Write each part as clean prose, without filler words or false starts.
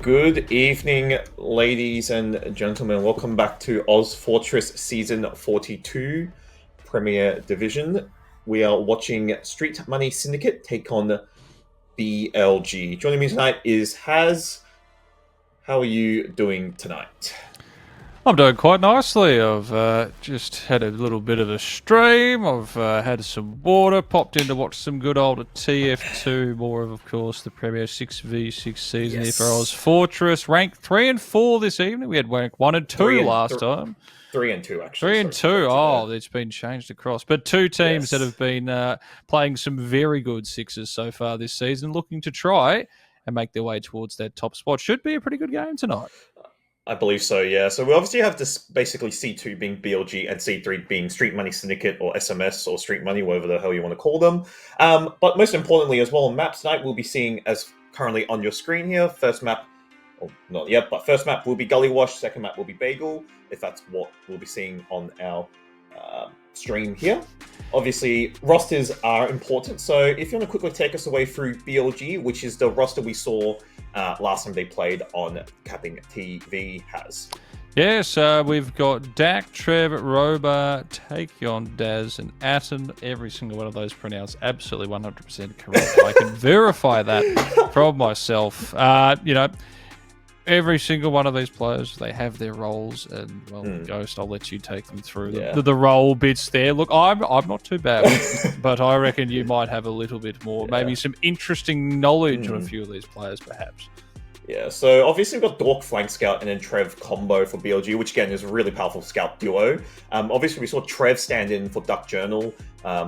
Good evening, ladies and gentlemen. Welcome back to ozfortress Season 42, Premier Division. We are watching Street Money Syndicate take on BLG. Joining me tonight is Haz. How are you doing tonight? I'm doing quite nicely. I've just had a little bit of a stream. I've had some water, popped in to watch some good old TF2, more of course, the Premier 6v6 season here for ozfortress. Ranked 3 and 4 this evening. We had rank 1 and 2 last time. 3 and 2, actually. 3 and 2. Oh, it's been changed across. But two teams that have been playing some very good sixes so far this season, looking to try and make their way towards that top spot. Should be a pretty good game tonight. I believe so, yeah. So we obviously have this basically C2 being BLG and C3 being Street Money Syndicate or SMS or Street Money, whatever the hell you want to call them. But most importantly as well, maps tonight we'll be seeing as currently on your screen here. First map, well, not yet, but first map will be Gullywash, second map will be Bagel, if that's what we'll be seeing on our stream here. Obviously, rosters are important, so if you want to quickly take us away through BLG, which is the roster we saw last time they played on CappingTV has. Yes, we've got Dak, Trev, Roba, Taekyon, Daz, and Atten. Every single one of those pronounced absolutely 100% correct. I can verify that from myself. Every single one of these players, they have their roles, and well, Ghost, I'll let you take them through the role bits there. Look, I'm not too bad, but I reckon you might have a little bit more, maybe some interesting knowledge on a few of these players, perhaps. Yeah, so obviously we've got Dork Flank Scout and then Trev combo for BLG, which again is a really powerful scout duo. Obviously we saw Trev stand in for Duck Journal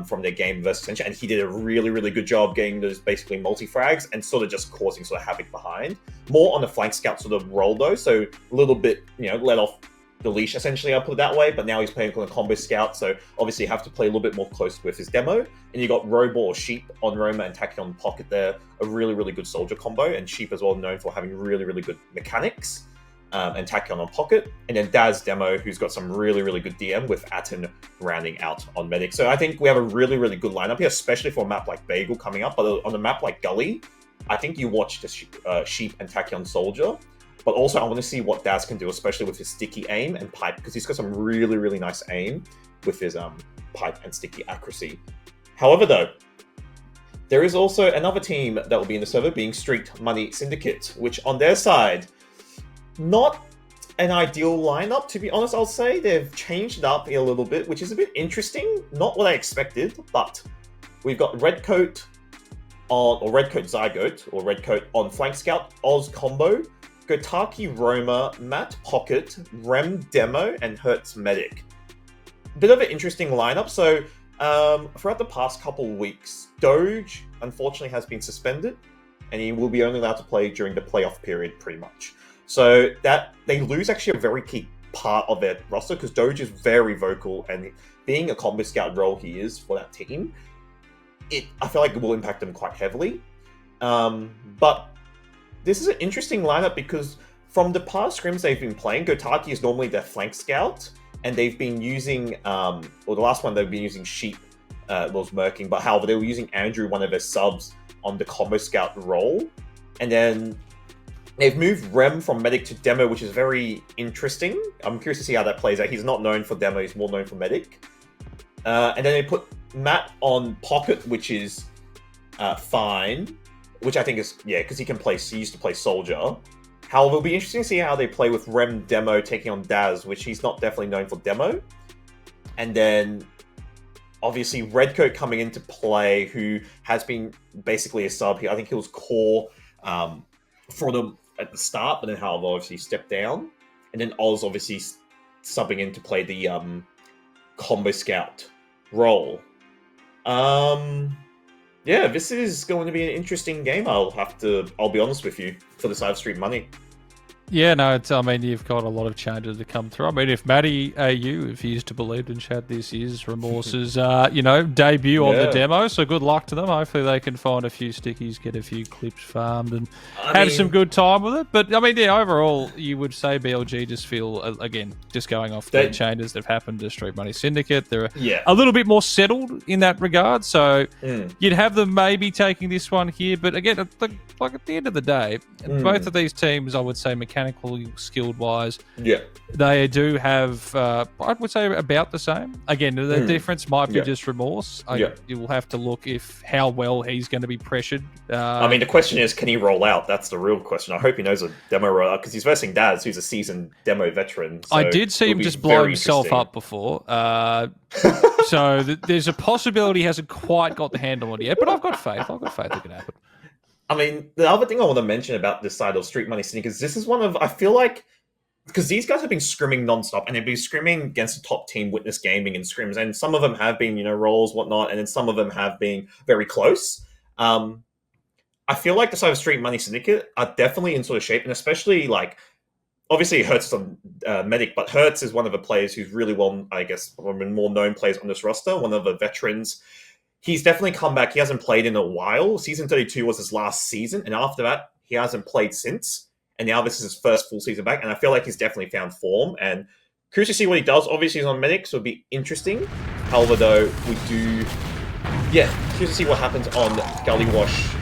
from their game versus Tension, and he did a really, really good job getting those basically multi-frags and sort of just causing sort of havoc behind. More on the Flank Scout sort of role though, so a little bit, let off the leash essentially, I'll put it that way, but now he's playing on a combo scout, so obviously you have to play a little bit more close with his demo. And you got Robo or Sheep on Roma and Tachyon Pocket there, a really, really good soldier combo, and Sheep as well known for having really, really good mechanics, and Tachyon on Pocket. And then Daz Demo, who's got some really, really good DM with Atten rounding out on Medic. So I think we have a really, really good lineup here, especially for a map like Bagel coming up, but on a map like Gully, I think you watch the Sheep and Tachyon Soldier. But also, I want to see what Daz can do, especially with his sticky aim and pipe, because he's got some really, really nice aim with his pipe and sticky accuracy. However, though, there is also another team that will be in the server, being Street Money Syndicate, which on their side, not an ideal lineup, to be honest, I'll say. They've changed it up a little bit, which is a bit interesting. Not what I expected, but we've got Redcoat Zygote, or Redcoat on Flank Scout, Oz Combo, Gotaki Roma, Matt Pocket, Rem Demo, and Hertz Medic. Bit of an interesting lineup. So throughout the past couple weeks, Doge unfortunately has been suspended, and he will be only allowed to play during the playoff period pretty much. So that they lose actually a very key part of their roster, because Doge is very vocal, and being a combo scout role he is for that team, I feel like it will impact them quite heavily. But this is an interesting lineup because from the past scrims they've been playing, Gotaki is normally their flank scout, and they've been using, the last one they've been using Sheep, was Merking, but however, they were using Andrew, one of their subs, on the combo scout role. And then they've moved Rem from Medic to Demo, which is very interesting. I'm curious to see how that plays out. He's not known for Demo, he's more known for Medic. And then they put Matt on Pocket, which is fine. Which I think is, because he used to play Soldier. However, it'll be interesting to see how they play with Rem Demo taking on Daz, which he's not definitely known for Demo. And then, obviously, Redcoat coming into play, who has been basically a sub here. I think he was core for them at the start, but then however, obviously stepped down. And then Oz obviously subbing in to play the Combo Scout role. Yeah, this is going to be an interesting game. I'll be honest with you, for the side of Street Money. Yeah, no, I mean, you've got a lot of changes to come through. I mean, if Matty AU, if he is to believe in chat, this is Remorse's, debut on the Yeah. demo. So good luck to them. Hopefully they can find a few stickies, get a few clips farmed, and I have mean, some good time with it. But, I mean, yeah, overall, you would say BLG just feel, again, just going off the changes that have happened to Street Money Syndicate, they're a little bit more settled in that regard. So you'd have them maybe taking this one here. But, again, at the end of the day, both of these teams, I would say, mechanically skilled wise, they do have I would say about the same. Again, the difference might be just Remorse. You will have to look how well he's going to be pressured. I mean, the question is, can he roll out? That's the real question. I hope he knows a demo rollout, because he's versing Daz, who's a seasoned demo veteran. So I did see him just blow himself up before, so there's a possibility he hasn't quite got the handle on it yet, but I've got faith it can happen. I mean, the other thing I want to mention about this side of Street Money Syndicate is this is one of, I feel like, because these guys have been scrimming nonstop, and they've been scrimming against the top team, Witness Gaming, and scrims, and some of them have been, rolls, whatnot, and then some of them have been very close. I feel like the side of Street Money Syndicate are definitely in sort of shape, and especially, obviously Hertz is on Medic, but Hertz is one of the players who's really well, I guess, one of the more known players on this roster, one of the veterans. He's definitely come back. He hasn't played in a while. Season 32 was his last season, and after that, he hasn't played since. And now this is his first full season back, and I feel like he's definitely found form. And curious to see what he does. Obviously, he's on Medic, so it'll be interesting. However, though, curious to see what happens on Gullywash.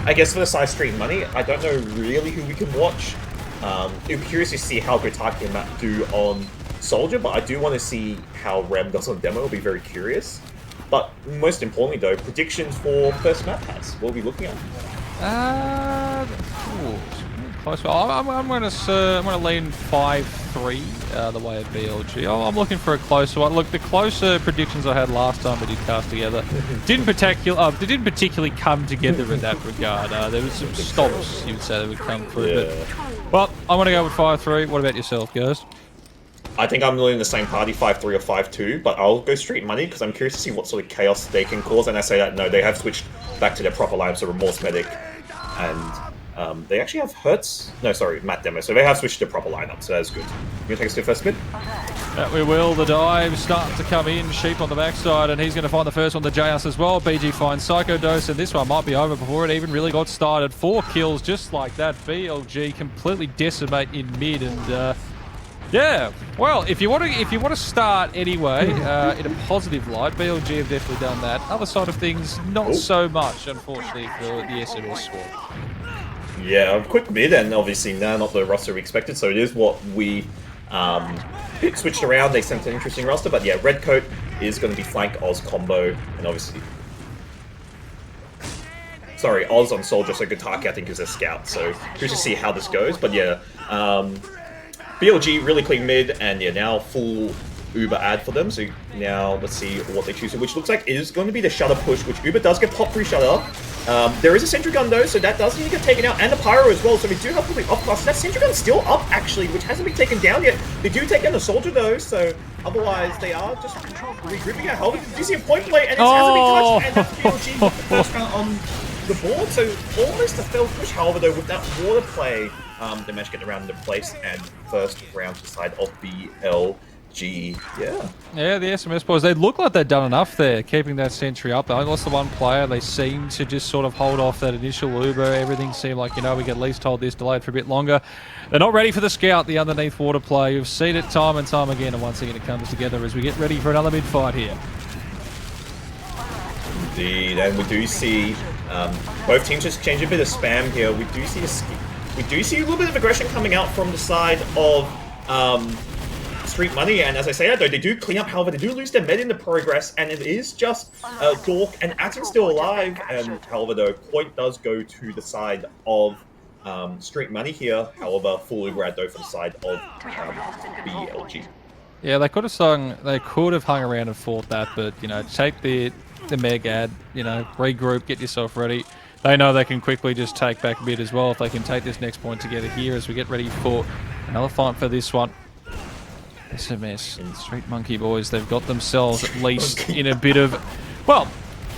I guess for the side Street Money, I don't know really who we can watch. I'm curious to see how Gotaki and Matt do on Soldier, but I do want to see how Rem does on Demo. I'll be very curious. But most importantly, though, predictions for first map pass. What are we looking at? Close. I'm going to lean 5-3 the way of BLG. I'm looking for a closer one. Look, the closer predictions I had last time we did cast together didn't particularly come together in that regard. There was some stops, you would say, that would come through. Yeah. But I'm going to go with 5-3. What about yourself, guys? I think I'm really in the same party, 5-3 or 5-2, but I'll go Street Money because I'm curious to see what sort of chaos they can cause. And I say that, no, they have switched back to their proper lineup, so Remorse Medic, and they actually have Hertz. No, sorry, Matt Demo. So they have switched to their proper lineup, so that's good. You going to take us to the first mid? We will. The dive starting to come in. Sheep on the backside, and he's going to find the first one, the JS as well. BG finds Psycho Dose, and this one might be over before it even really got started. 4 kills just like that. BLG completely decimate in mid, and yeah, well, if you want to start anyway in a positive light, BLG have definitely done that. Other side of things, not so much, unfortunately, for the SMS squad. Yeah, quick mid, and obviously now not the roster we expected, so it is what we switched around. They sent an interesting roster, but yeah, Redcoat is going to be flank Oz combo, and obviously, sorry, Oz on Soldier, so Gotaki I think is a scout, so curious to see how this goes, but yeah, BLG really clean mid, and yeah, now full Uber ad for them. So now let's see what they choose, which looks like is going to be the Shutter push, which Uber does get pop through Shutter. There is a Sentry Gun though, so that does need to get taken out, and the Pyro as well. So we do have something off class. That Sentry Gun's still up actually, which hasn't been taken down yet. They do take down the Soldier though, so otherwise they are just regrouping out. However, you see a point play, and it hasn't been touched, and that's BLG with the first round on the board. So almost a failed push. However, though, with that water play, they managed to get around the place and first round to the side of BLG. Yeah, the SMS boys, they look like they've done enough there, keeping that sentry up. They only lost the one player. They seem to just sort of hold off that initial Uber. Everything seemed like, we can at least hold this delayed for a bit longer. They're not ready for the scout, the underneath water play. We've seen it time and time again, and once again it comes together as we get ready for another mid-fight here. Indeed, and we do see both teams just change a bit of spam here. We do see a little bit of aggression coming out from the side of Street Money, and as I say that though, they do clean up. However, they do lose their med in the progress, and it is just Dork and Atten still alive. And however, though, point does go to the side of Street Money here. However, full Uber though for the side of BLG. Yeah, they could have hung around and fought that, but take the Meg ad, regroup, get yourself ready. They know they can quickly just take back mid as well if they can take this next point together here as we get ready for another fight for this one. SMS and Street Monkey boys, they've got themselves at least in a bit of, well,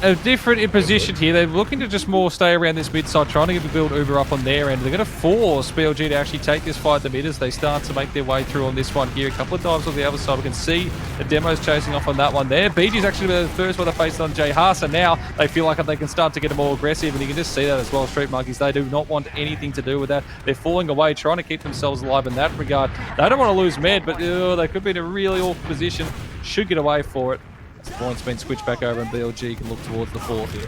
a different position here. They're looking to just more stay around this mid side, trying to build Uber up on their end. They're going to force BLG to actually take this fight the mid as they start to make their way through on this one here. A couple of times on the other side, we can see the demos chasing off on that one there. BG's actually the first one to face on Jay Haas, and now they feel like they can start to get more aggressive, and you can just see that as well. Street Monkeys, they do not want anything to do with that. They're falling away, trying to keep themselves alive in that regard. They don't want to lose Med, but they could be in a really awkward position. Should get away for it. The point's been switched back over, and BLG can look towards the fourth here.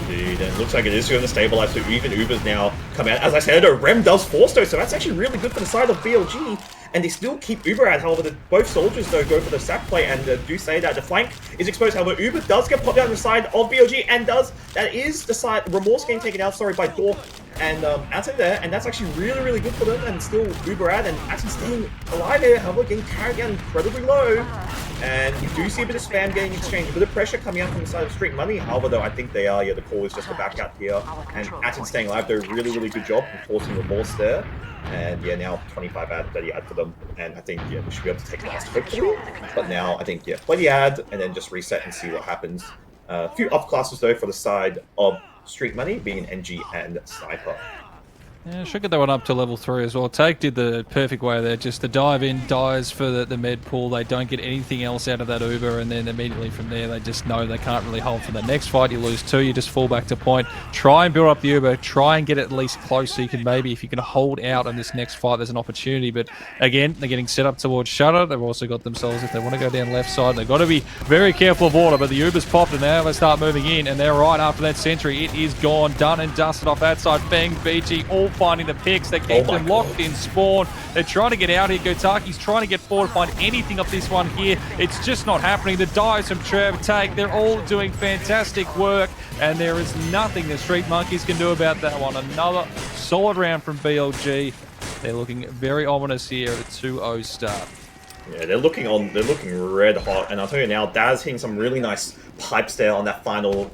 Indeed, and it looks like it is going to stabilize, so even Uber's now come out. As I said, Rem does force though, so that's actually really good for the side of BLG, and they still keep Uber out. However, both soldiers though go for the sack play, and do say that the flank is exposed. However, Uber does get popped out on the side of BLG, and that is the side, Remorse getting taken out, sorry, by Dork and Atten there, and that's actually really good for them, and still Uber out, and actually staying alive here. However, getting carried out incredibly low. And you do see a bit of spam getting exchanged, a bit of pressure coming out from the side of Street Money. However, though, I think they are, the call is just to back out here. And Atten staying alive, they're really good job in forcing Remorse there. And yeah, now 25 ad, 30 ad for them. And I think, we should be able to take last, hopefully. But now, I think, play the ad and then just reset and see what happens. A few up classes, though, for the side of Street Money, being NG and Sniper. Yeah, should get that one up to level 3 as well. Take did the perfect way there, just to dive in, dives for the med pool. They don't get anything else out of that Uber, and then immediately from there they just know they can't really hold for the next fight. You lose 2, you just fall back to point. Try and build up the Uber, try and get it at least close so you can maybe, if you can hold out on this next fight, there's an opportunity. But again, they're getting set up towards Shutter. They've also got themselves, if they want to go down left side, they've got to be very careful of water, but the Uber's popped and now they start moving in, and they're right after that sentry. It is gone, done and dusted off that side. Feng, BG, all finding the picks. They keep them locked in spawn. They're trying to get out here. Gotaki's trying to get forward, find anything of this one here. It's just not happening. The dives from Trev, Take, they're all doing fantastic work, and there is nothing the Street Monkeys can do about that one. Another solid round from BLG. They're looking very ominous here at a 2-0 start. Yeah, they're looking red hot, and I'll tell you now, Daz hitting some really nice pipes there on that final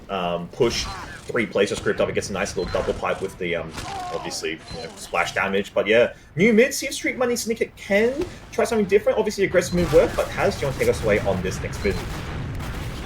push. 3 placer script up, it gets a nice little double pipe with the obviously splash damage. But yeah, new mid, see if Street Money Snicket can try something different. Obviously aggressive mid work, but Taz, do you want to take us away on this next mid?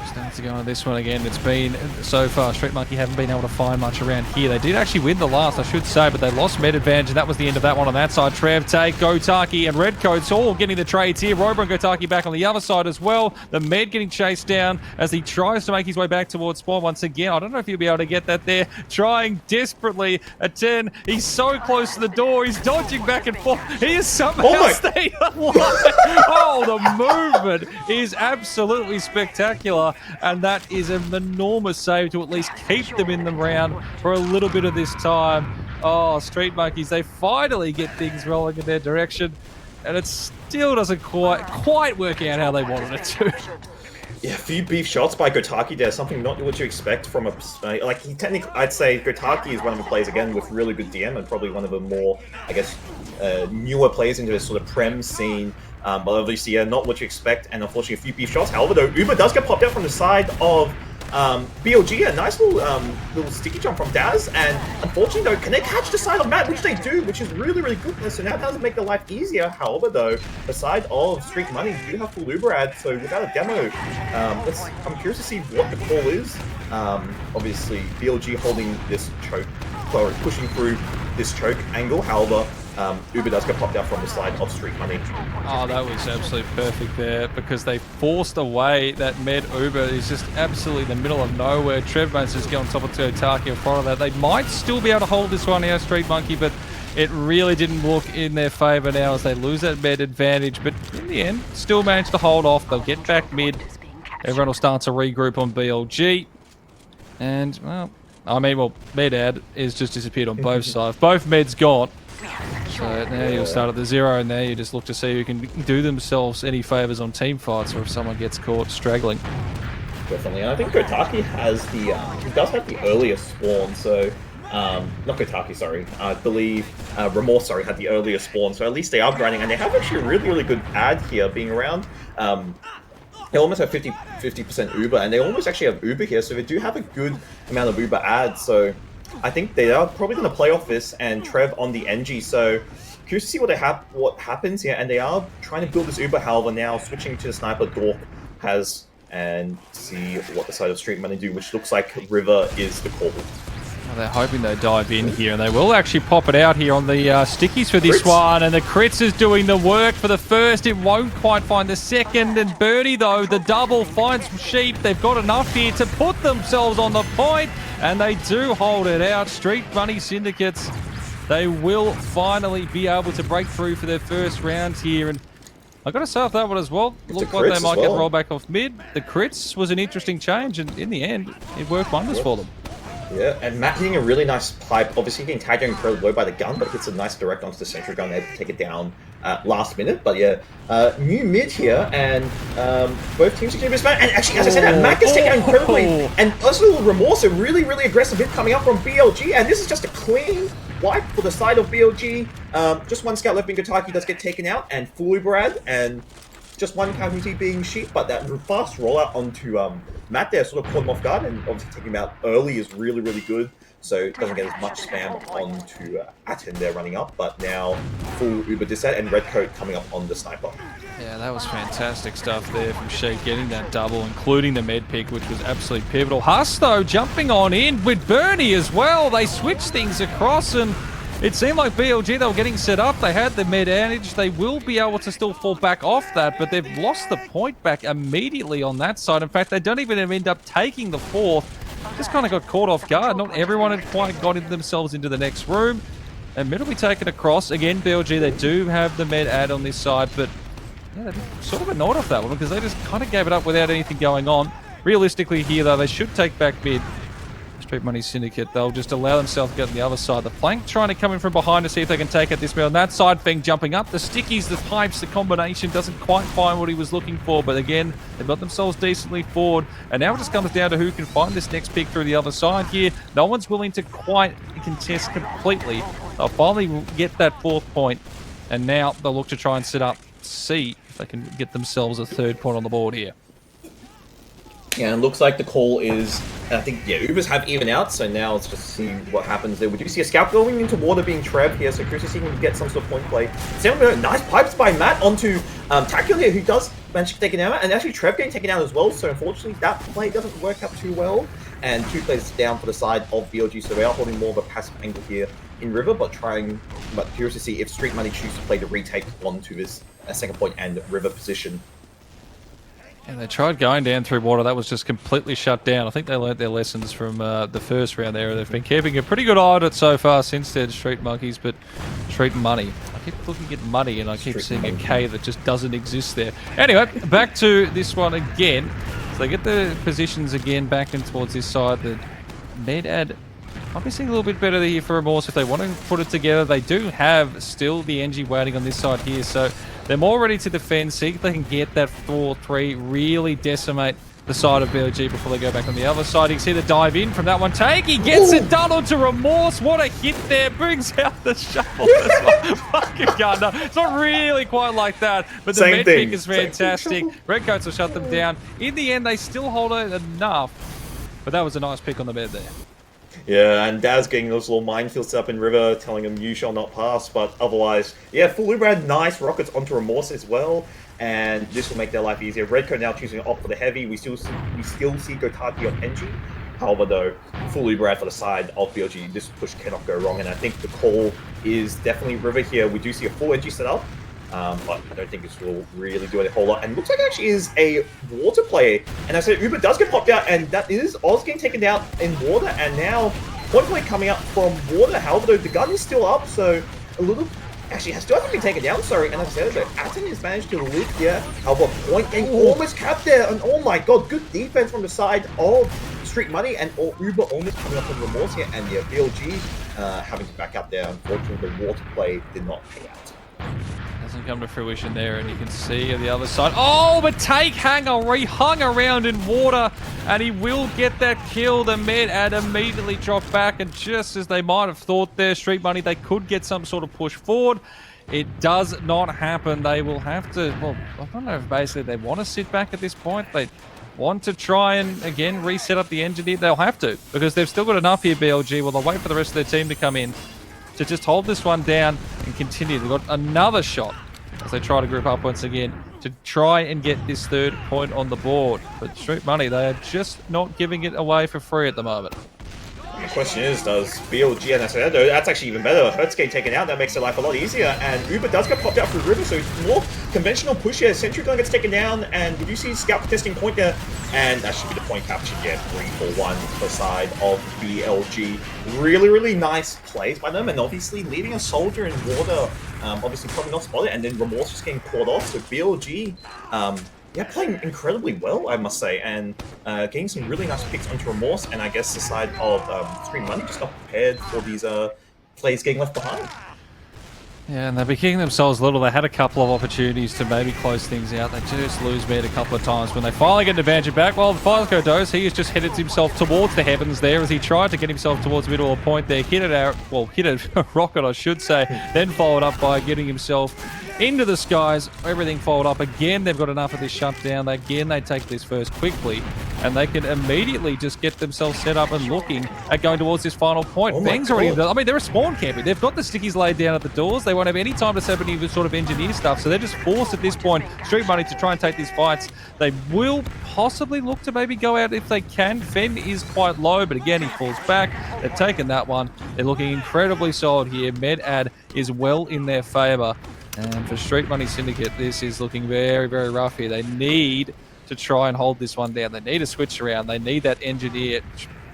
Starts to go on this one again. It's been, so far, Street Monkey haven't been able to find much around here. They did actually win the last, I should say, but they lost med advantage, and that was the end of that one on that side. Trev, Take, Gotaki, and Redcoats all getting the trades here. Robo and Gotaki back on the other side as well. The med getting chased down as he tries to make his way back towards spawn once again. I don't know if he'll be able to get that there. Trying desperately at 10. He's so close to the door. He's dodging back and forth. He is somehow staying alive. Oh, the movement is absolutely spectacular. And that is an enormous save to at least keep them in the round for a little bit of this time. Oh, Street Monkeys, they finally get things rolling in their direction, and it still doesn't quite work out how they wanted it to. Yeah, a few beef shots by Gotaki there, something not what you expect from a... Like, technically, I'd say Gotaki is one of the players, again, with really good DM, and probably one of the more, I guess, newer players into this sort of Prem scene. But obviously, yeah, not what you expect, and unfortunately a few beef shots. However, though, Uber does get popped out from the side of BLG. A nice little sticky jump from Daz, and unfortunately, though, can they catch the side of Matt, which they do, which is really good. So now doesn't make their life easier. However, though, the side of Street Money do have full Uber ad, so without a demo, I'm curious to see what the call is. Obviously, BLG holding this choke, or pushing through this choke angle. However, Uber does get popped out from the side of Street Money. Oh, that was absolutely perfect there, because they forced away that med Uber. He's just absolutely in the middle of nowhere. Trev Mates just get on top of Totaki in front of that. They might still be able to hold this one here, Street Monkey, but it really didn't look in their favour now as they lose that med advantage. But in the end, still managed to hold off. They'll get back mid. Everyone will start to regroup on BLG. And, well, med ad is just disappeared on both sides. Both meds gone. So now you'll start at the 0, and now you just look to see who can do themselves any favours on team fights, or if someone gets caught straggling. Definitely, and I think Gotaki has the, he does have the earliest spawn, so, not Gotaki, sorry, I believe Remorse, sorry, had the earliest spawn, so at least they are grinding, and they have actually a really good ad here being around. They almost have 50% Uber, and they almost actually have Uber here, so they do have a good amount of Uber ads, so I think they are probably going to play off this, and Trev on the NG, so curious to see what happens here, and they are trying to build this Uber. However, now switching to the Sniper, Dork has and see what the side of Street Money do, which looks like River is the call. Well, they're hoping they dive in here, and they will actually pop it out here on the stickies for this Crits. one, and the Crits is doing the work for the first. It won't quite find the second, and Birdie, though, the double finds Sheep. They've got enough here to put themselves on the point, and they do hold it out. Street Money Syndicates, they will finally be able to break through for their first round here, and I got to say off that one as well. Looked like they might get rolled back off mid. The Crits was an interesting change, and in the end, it worked wonders for them. Yeah, and Matt hitting a really nice pipe. Obviously getting tagged incredibly low by the gun, but hits a nice direct onto the central gun there to take it down last minute. But yeah, new mid here, and both teams are going to be smart. And actually, as I said, that Mac is taking out incredibly, and also Remorse, a really, really aggressive hit coming up from BLG, and this is just a clean wipe for the side of BLG. Just one scout left being Gotaki does get taken out, and fully Brad, and just one casualty being Sheep, but that fast rollout onto Matt there sort of caught him off guard, and obviously taking him out early is really, really good, so it doesn't get as much spam onto Atten there running up, but now full Uber disset and Redcoat coming up on the sniper. Yeah, that was fantastic stuff there from Sheik, getting that double, including the med pick, which was absolutely pivotal. Huss, though, jumping on in with Bernie as well. They switched things across, and it seemed like BLG, they were getting set up. They had the mid advantage. They will be able to still fall back off that, but they've lost the point back immediately on that side. In fact, they don't even end up taking the fourth. Just kind of got caught off guard. Not everyone had quite got themselves into the next room. And mid will be taken across. Again, BLG, they do have the med ad on this side, but yeah, they sort of annoyed off that one because they just kind of gave it up without anything going on. Realistically here, though, they should take back mid. Street Money Syndicate, they'll just allow themselves to get on the other side. The flank trying to come in from behind to see if they can take it this way. On that side, Feng jumping up. The stickies, the pipes, the combination doesn't quite find what he was looking for. But again, they've got themselves decently forward. And now it just comes down to who can find this next pick through the other side here. No one's willing to quite contest completely. They'll finally get that fourth point. And now they'll look to try and set up C if they can get themselves a third point on the board here. Yeah, and it looks like the call is, I think, yeah, Ubers have even out, so now let's just see what happens there. We do see a scout going into water being Trev here, so curious to see if he can get some sort of point play. Nice pipes by Matt onto Tackle here, who does manage to take it out, and actually Trev getting taken out as well, so unfortunately that play doesn't work out too well. And two players down for the side of BLG, so they are holding more of a passive angle here in River, but curious to see if Street Money choose to play the retake onto this second point and River position. And they tried going down through water. That was just completely shut down. I think they learnt their lessons from the first round there. They've been keeping a pretty good eye on it so far since then, Street Monkeys, but Street Money. I keep looking at money and I keep seeing a K that just doesn't exist there. Anyway, back to this one again. So they get the positions again back in towards this side. The med ad obviously a little bit better here for Remorse if they want to put it together. They do have still the NG waiting on this side here, so they're more ready to defend, see if they can get that 4-3, really decimate the side of BLG before they go back on the other side. You can see the dive in from that one. Take, he gets it done onto Remorse. What a hit there. Brings out the shuffle as well. Fucking gun. No, it's not really quite like that, but the med pick is fantastic. Redcoats will shut them down. In the end, they still hold it enough, but that was a nice pick on the bed there. Yeah, and Daz getting those little minefields set up in River, telling him you shall not pass, but otherwise, yeah, full Uber had nice rockets onto Remorse as well, and this will make their life easier. Redcoat now choosing to opt for the heavy. We still see Gotaki on NG. However, though, full Uber for the side of BLG, this push cannot go wrong, and I think the call is definitely River here. We do see a full NG set up, but I don't think this will really do a whole lot. And it looks like it actually is a water play. And I said Uber does get popped out, and that is Oz getting taken out in water. And now point play coming up from water. However, though, the gun is still up, so a little actually still hasn't been taken down. Sorry, and like I said, though, Atten has managed to live here. However, point game almost capped there, and oh my god, good defense from the side of Street Money, and Uber almost coming up on Remorse here, and yeah, BLG having to back up there. Unfortunately, the water play did not pay out. Doesn't come to fruition there, and you can see on the other side. Oh, but Take hung around in water, and he will get that kill. The med ad immediately dropped back, and just as they might have thought there, Street Money, they could get some sort of push forward. It does not happen. They will have to, well, I don't know if basically they want to sit back at this point. They want to try and, again, reset up the engineer. They'll have to, because they've still got enough here, BLG. Well, they'll wait for the rest of their team to come in to just hold this one down and continue. They've got another shot as they try to group up once again. to try and get this 3rd point on the board. But Street Money, they are just not giving it away for free at the moment. The question is, does BLG and Acevedo, that's actually even better. Hertz getting taken out, that makes their life a lot easier, and Uber does get popped out through River, so it's more conventional push here. Sentry Gun gets taken down, and we do see Scout contesting point there, and that should be the point captured, yeah, 3-for-1 for side of BLG. Really, really nice plays by them, and obviously leaving a soldier in water, obviously probably not spotted, and then Remorse just getting caught off, so BLG, yeah, playing incredibly well, I must say, and getting some really nice picks onto Remorse, and I guess the side of Street Money just not prepared for these plays getting left behind. Yeah, and they're beginning themselves little. They had a couple of opportunities to maybe close things out. They just lose mid a couple of times when they finally get an advantage back. Well, the Fireco does. He has just headed himself towards the heavens there as he tried to get himself towards the middle of the point there. Hit it out, well, hit a rocket, I should say, then followed up by getting himself into the skies. Everything followed up. Again, they've got enough of this shutdown. Again, they take this first quickly, and they can immediately just get themselves set up and looking at going towards this final point. Bang's already, I mean, they're a spawn camping. They've got the stickies laid down at the doors. They won't have any time to set up any sort of engineer stuff, so they're just forced at this point, Street Money, to try and take these fights. They will possibly look to maybe go out if they can. Fen is quite low, but again, he falls back. They've taken that one. They're looking incredibly solid here. Med-Ad is well in their favor. And for Street Money Syndicate, this is looking very, very rough here. They need to try and hold this one down. They need a switch around. They need that engineer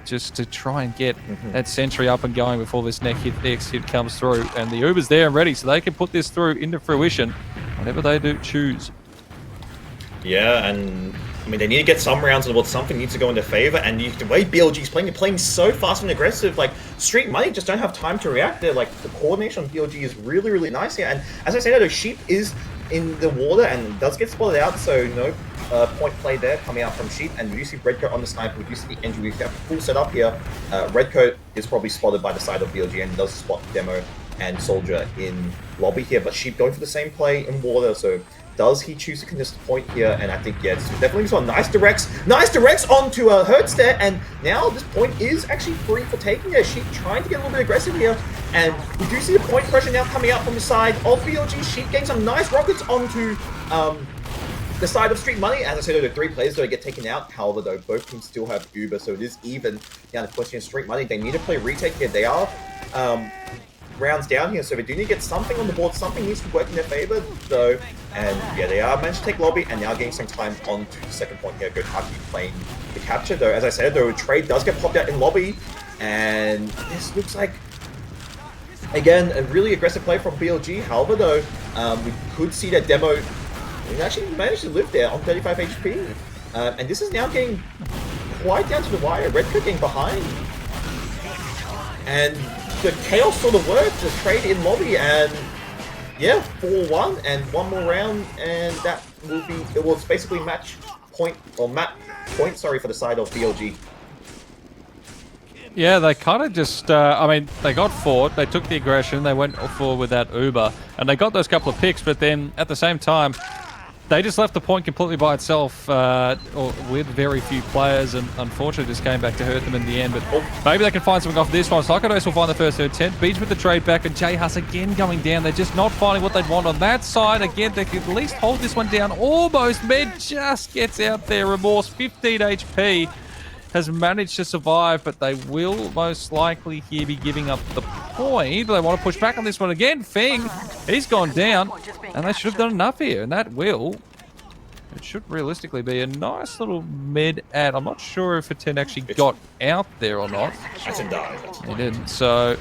just to try and get that sentry up and going before this next hit comes through. And the Uber's there and ready, so they can put this through into fruition, whatever they do choose. Yeah, and I mean, they need to get some rounds on the board. Something needs to go in their favor, and the way BLG's playing, they're playing so fast and aggressive. Like, Street Money just don't have time to react. They're like, the coordination on BLG is really, really nice here. And as I said, Sheep is in the water and does get spotted out, so no point play there coming out from Sheep. And we do see Redcoat on the sniper. We do see the engine. We have full setup here. Redcoat is probably spotted by the side of BLG and does spot Demo and Soldier in lobby here, but Sheep going for the same play in water, so does he choose to contest the point here? And I think, yeah, this is definitely some nice directs onto Hertz there, and now this point is actually free for taking there. Sheep trying to get a little bit aggressive here, and we do see the point pressure now coming out from the side of BLG. Sheep getting some nice rockets onto the side of Street Money. As I said, there are 3 players that get taken out. However, though, both teams still have Uber, so it is even. Now the question is Street Money, they need to play retake here. They are rounds down here, so they do need to get something on the board. Something needs to work in their favor, though. And yeah, they are managed to take lobby, and now getting some time onto the second point here. Gotaki playing the capture, though. As I said, though, trade does get popped out in lobby, and this looks like, again, a really aggressive play from BLG. However, though, we could see that Demo actually managed to live there on 35 HP, and this is now getting quite down to the wire. Redcoat getting behind, and the chaos sort of worked. The trade in lobby, and yeah, 4-1 and one more round, and that will be, it was basically match point, or map point, sorry, for the side of BLG. Yeah, they kind of just, I mean, they got fought, they took the aggression, they went forward with that Uber, and they got those couple of picks, but then at the same time, they just left the point completely by itself, or with very few players, and unfortunately just came back to hurt them in the end. But maybe they can find something off this one. Psychodos will find the first third 10. Beach with the trade back, and J-Hus again going down. They're just not finding what they'd want on that side. Again, they could at least hold this one down almost. Med just gets out there. Remorse, 15 HP. Has managed to survive, but they will most likely here be giving up the point. They want to push back on this one again. Feng, he's gone down, and they should have done enough here, and that will. It should realistically be a nice little mid-ad. I'm not sure if a 10 actually got out there or not. That's a dive. He didn't, so...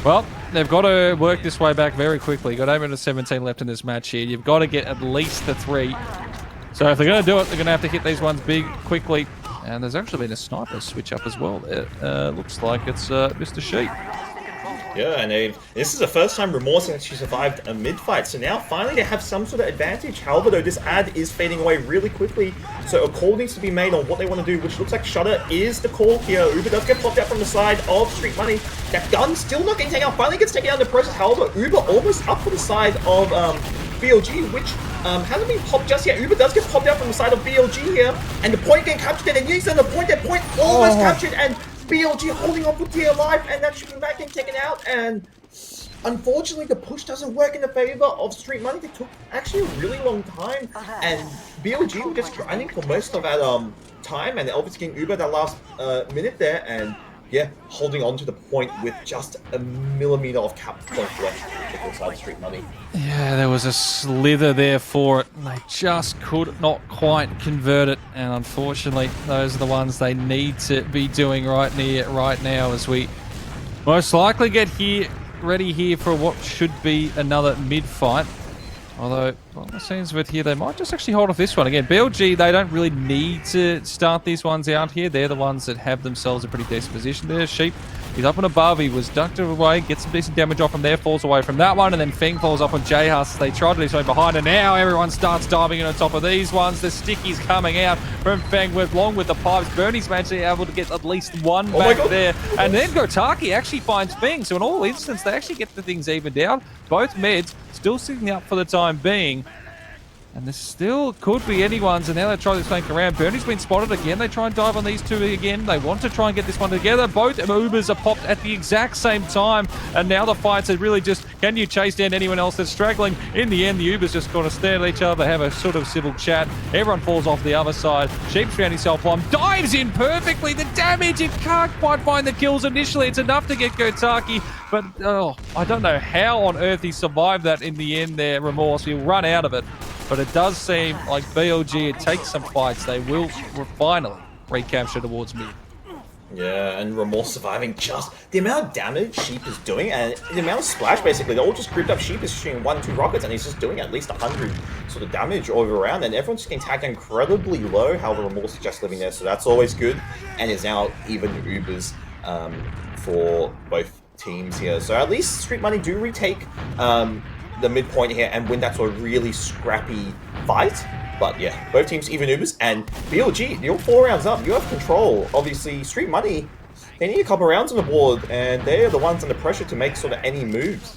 Well, they've got to work this way back very quickly. Got 8 minutes 17 left in this match here. You've got to get at least the 3. So if they're going to do it, they're going to have to hit these ones big, quickly. And there's actually been a sniper switch up as well there. Looks like it's Mr. Sheep. Yeah, and this is the first time Remorse actually survived a mid-fight, so now finally they have some sort of advantage. However, though, this ad is fading away really quickly, so a call needs to be made on what they want to do, which looks like Shutter is the call here. Uber does get popped out from the side of Street Money. That gun still not getting taken out, finally gets taken out in the process. However, Uber almost up for the side of BLG, which hasn't been popped just yet. Uber does get popped out from the side of BLG here, and the point getting captured, and needs on the point, that point almost captured, and BLG holding on for dear life, and that should be back getting taken out, and unfortunately, the push doesn't work in the favor of Street Money. It took actually a really long time, and BLG were just grinding for most of that time, and obviously getting Uber that last minute there, and yeah, holding on to the point with just a millimeter of cap point left inside Street Money. Yeah, there was a slither there for it, and they just could not quite convert it. And unfortunately, those are the ones they need to be doing right now as we most likely get ready here for what should be another mid-fight. Although, well, the seems of it here, they might just actually hold off this one. Again, BLG, they don't really need to start these ones out here. They're the ones that have themselves a pretty decent position there. Sheep, he's up and above. He was ducked away, gets some decent damage off from there, falls away from that one, and then Feng falls up on J-Hus. They tried to do something behind, and now everyone starts diving in on top of these ones. The stickies coming out from Feng along with the pipes. Bernie's managed to be able to get at least one back there. And then Gotaki actually finds Feng. So in all instances, they actually get the things evened out. Both meds still sitting up for the time being. And this still could be anyone's, and now they try to flank around. Bernie's been spotted again. They try and dive on these two again. They want to try and get this one together. Both Ubers are popped at the exact same time, and now the fights are really just, can you chase down anyone else that's struggling? In the end, the Ubers just got to stare at each other, have a sort of civil chat. Everyone falls off the other side. Sheep's found himself one, dives in perfectly. The damage, it can't quite find the kills initially. It's enough to get Gotaki, but I don't know how on earth he survived that in the end there, Remorse. He'll run out of it. But it does seem like BLG, it takes some fights. They will finally recapture towards mid. Yeah, and Remorse surviving just the amount of damage Sheep is doing, and the amount of splash, basically. They're all just grouped up. Sheep is shooting 1-2 rockets, and he's just doing at least 100 sort of damage all around, and everyone's just getting tagged incredibly low. However, Remorse is just living there, so that's always good, and is now even Ubers for both teams here. So at least Street Money do retake the midpoint here and win that sort of really scrappy fight. But yeah, both teams even Ubers, and BLG, you're 4 rounds up, you have control. Obviously, Street Money, they need a couple rounds on the board, and they are the ones under pressure to make sort of any moves.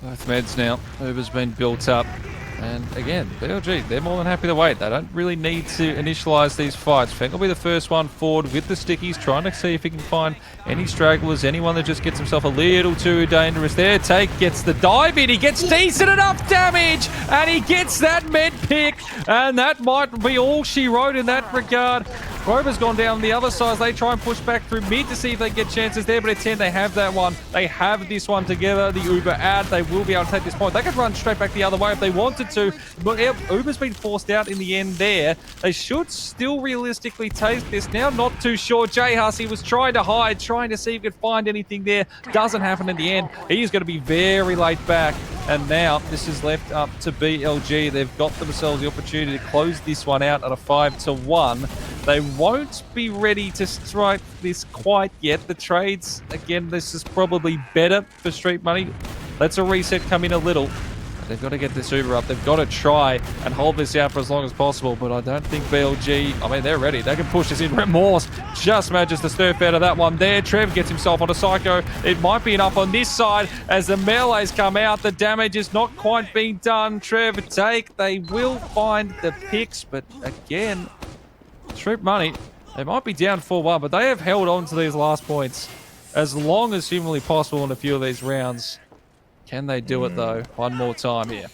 Both meds now. Uber's been built up. And again, BLG, they're more than happy to wait. They don't really need to initialize these fights. Feng will be the first one forward with the stickies, trying to see if he can find any stragglers, anyone that just gets himself a little too dangerous there. Take gets the dive in, he gets decent enough damage, and he gets that med pick, and that might be all she wrote in that regard. Grover's gone down the other side. They try and push back through mid to see if they can get chances there, but at 10, they have that one. They have this one together. The Uber ad, they will be able to take this point. They could run straight back the other way if they wanted to, but Uber's been forced out in the end there. They should still realistically take this. Now, not too sure. J-Hus, he was trying to hide, trying to see if he could find anything there. Doesn't happen in the end. He's going to be very late back. And now this is left up to BLG. They've got themselves the opportunity to close this one out at a 5-1. They won't be ready to strike this quite yet. The trades, again, this is probably better for Street Money. Let's a reset come in a little. They've got to get this Uber up. They've got to try and hold this out for as long as possible, but I don't think BLG, I mean, they're ready. They can push this in. Remorse just manages to surf out of that one there. Trev gets himself on a Psycho. It might be enough on this side as the melees come out. The damage is not quite being done. Trev take. They will find the picks, but again, Street Money, they might be down 4-1, but they have held on to these last points as long as humanly possible in a few of these rounds. Can they do it, though, one more time here?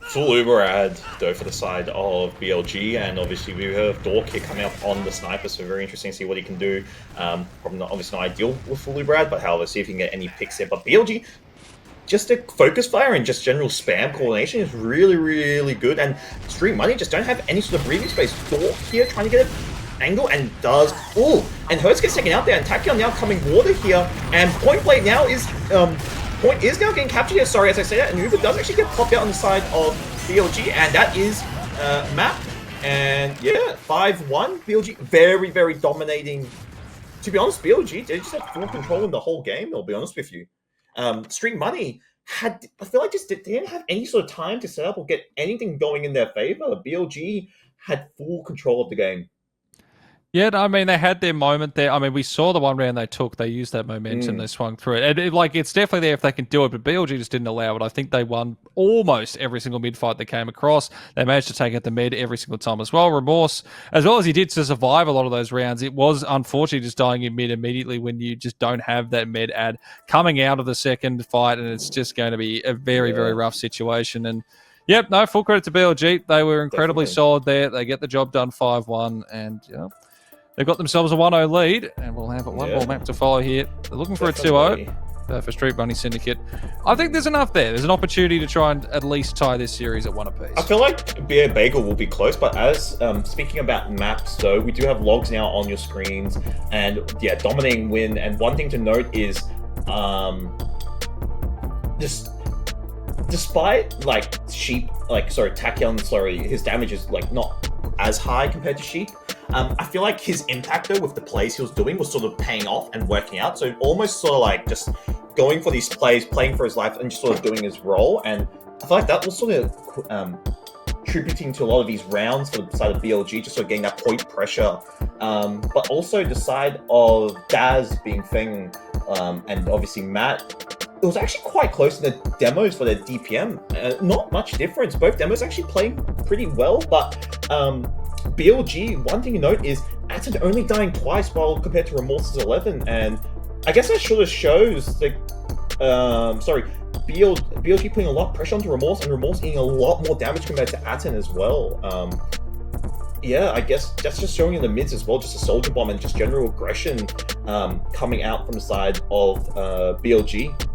Full Uber ad, though, for the side of BLG, and obviously we have Dork here coming up on the sniper, so very interesting to see what he can do. Probably not, obviously not ideal with full Uber ad, but however, see if he can get any picks here. But BLG, just a focus fire and just general spam coordination is really, really good, and Street Money just don't have any sort of breathing space. Dork here trying to get an angle and does. Ooh, and Hertz gets taken out there, and Tachyon now coming water here, and Point Blade now is Point is now getting captured here, sorry, as I say that, and Uber does actually get popped out on the side of BLG, and that is Map. And yeah, 5-1, BLG, very, very dominating. To be honest, BLG, they just had full control in the whole game, I'll be honest with you. Street Money had, I feel like they didn't have any sort of time to set up or get anything going in their favor. BLG had full control of the game. Yeah, no, I mean, they had their moment there. I mean, we saw the one round they took. They used that momentum. They swung through it. And it's definitely there if they can do it, but BLG just didn't allow it. I think they won almost every single mid fight they came across. They managed to take out the mid every single time as well. Remorse, as well as he did to survive a lot of those rounds, it was unfortunately just dying in mid immediately when you just don't have that mid ad coming out of the second fight, and it's just going to be a very, very rough situation. And yep, no, full credit to BLG. They were incredibly solid there. They get the job done 5-1, and they've got themselves a 1-0 lead, and we'll have one more map to follow here. They're looking for a 2-0 for Street Bunny Syndicate. I think there's enough there. There's an opportunity to try and at least tie this series at one apiece. I feel like Bagel will be close, but as speaking about maps, though, we do have logs now on your screens, and yeah, dominating win. And one thing to note is, just despite like Tachyon, his damage is like not as high compared to Sheep. I feel like his impact though with the plays he was doing was sort of paying off and working out. So almost sort of like just going for these plays, playing for his life, and just sort of doing his role. And I feel like that was sort of contributing to a lot of these rounds for the side of BLG, just sort of getting that point pressure. But also the side of Daz being Feng, and obviously Matt. It was actually quite close in the demos for their DPM. Not much difference. Both demos actually playing pretty well, but BLG, one thing to note is Atten only dying twice while compared to Remorse's 11, and I guess that sort of shows the BLG putting a lot of pressure onto Remorse, and Remorse eating a lot more damage compared to Atten as well. Yeah, I guess that's just showing in the mids as well, just a soldier bomb and just general aggression coming out from the side of BLG.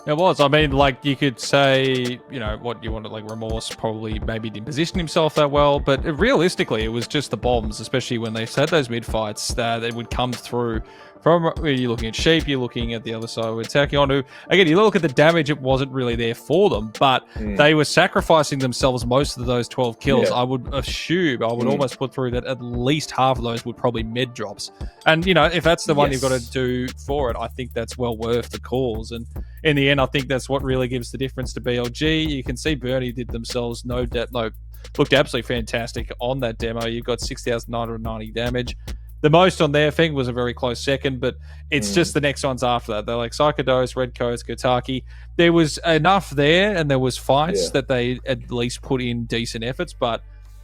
It was. I mean, like, you could say, what you wanted, like, Remorse probably maybe didn't position himself that well, but realistically, it was just the bombs, especially when they had those mid-fights, that it would come through from, you're looking at Sheep, you're looking at the other side with Tachyon, who, again, you look at the damage, it wasn't really there for them, but they were sacrificing themselves most of those 12 kills. I would assume, I would almost put through that at least half of those would probably mid drops. And, if that's the one you've got to do for it, I think that's well worth the cause. And in the end, I think that's what really gives the difference to BLG. You can see Bernie did themselves looked absolutely fantastic on that demo. You've got 6,990 damage. The most on their thing was a very close second, but it's just the next ones after that. They're like Psychodos, Red Codes, Gotaki. There was enough there, and there was fights that they at least put in decent efforts, but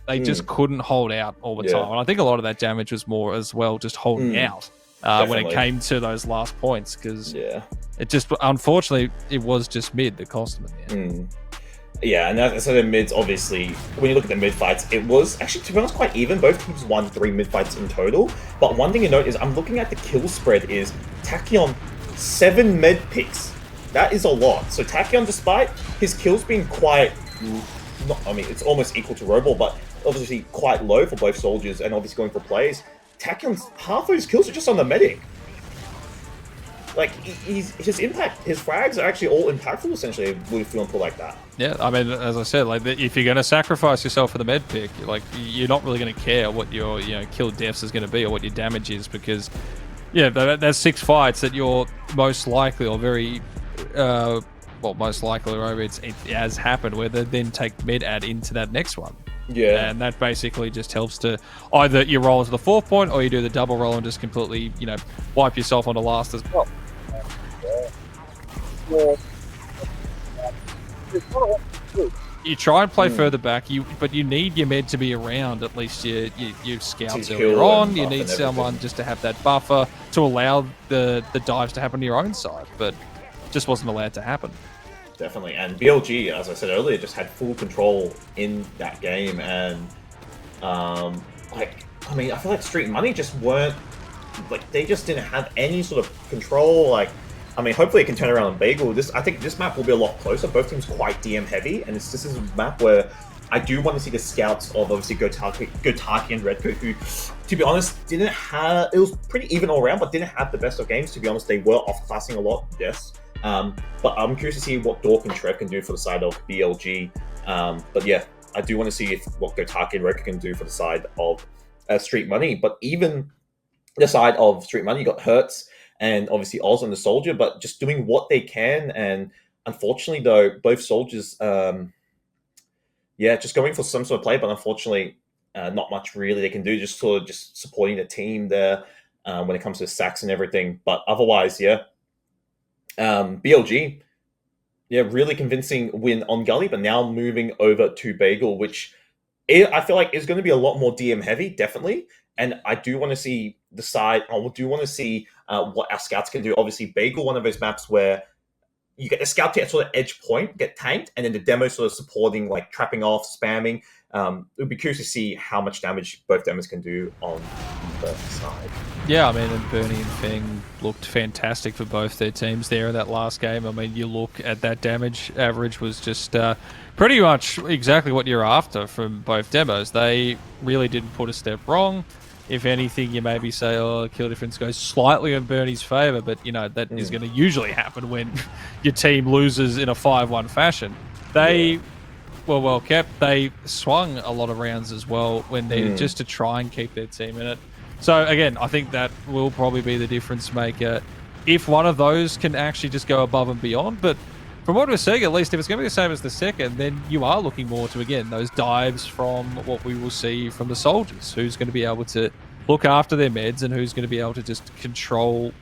they just couldn't hold out all the time. And I think a lot of that damage was more as well just holding out when it came to those last points, because it just, unfortunately, it was just mid that cost them in the end. Yeah, and so the mids, obviously, when you look at the mid fights, it was actually, to be honest, quite even. Both teams won 3 mid fights in total. But one thing to note is, I'm looking at the kill spread, is Tachyon 7 med picks. That is a lot. So Tachyon, despite his kills being quite, it's almost equal to Robol, but obviously quite low for both soldiers, and obviously going for plays, Tachyon's half of his kills are just on the medic. Like, his impact, his frags are actually all impactful, essentially, if you want to put like that. Yeah, I mean, as I said, like, if you're going to sacrifice yourself for the med pick, like, you're not really going to care what your kill deaths is going to be or what your damage is, because there's 6 fights that you're most likely, or very most likely, or it has happened, where they then take med add into that next one. Yeah, and that basically just helps to either you roll to the 4th point, or you do the double roll and just completely wipe yourself on the last as well. You try and play further back, but you need your med to be around, at least your scouts earlier on. You need someone just to have that buffer to allow the dives to happen to your own side, but just wasn't allowed to happen. Definitely, and BLG, as I said earlier, just had full control in that game, and I feel like Street Money just weren't, they just didn't have any sort of control. Hopefully it can turn around on Bagel. I think this map will be a lot closer. Both teams quite DM heavy, and this is a map where I do want to see the scouts of obviously Gotaki and Redcoat, who, to be honest, didn't have, it was pretty even all around, but didn't have the best of games. To be honest, they were off-classing a lot, yes. But I'm curious to see what Dork and Trev can do for the side of BLG. But yeah, I do want to see what Gotaki and Redcoat can do for the side of Street Money. But even the side of Street Money, you got Hertz and obviously Oz and the Soldier, but just doing what they can. And unfortunately, though, both soldiers, just going for some sort of play, but unfortunately, not much really they can do, just sort of just supporting the team there when it comes to sacks and everything. But otherwise, yeah, BLG, yeah, really convincing win on Gully, but now moving over to Bagel, which I feel like is going to be a lot more DM heavy, definitely. And I do want to see the side. I do want to see what our scouts can do. Obviously, Bagel, one of those maps where you get the scout to sort of edge point, get tanked, and then the demo sort of supporting, like trapping off, spamming. It would be curious to see how much damage both demos can do on the side. Yeah, I mean, and Bernie and Feng looked fantastic for both their teams there in that last game. I mean, you look at that damage average was just pretty much exactly what you're after from both demos. They really didn't put a step wrong. If anything, you maybe say, oh, kill difference goes slightly in Bernie's favor, but, you know, that is going to usually happen when your team loses in a 5-1 fashion. They were well kept. They swung a lot of rounds as well when needed, just to try and keep their team in it. So, again, I think that will probably be the difference maker if one of those can actually just go above and beyond. But from what we're seeing, at least, if it's going to be the same as the second, then you are looking more to, again, those dives from what we will see from the soldiers. Who's going to be able to look after their meds and who's going to be able to just control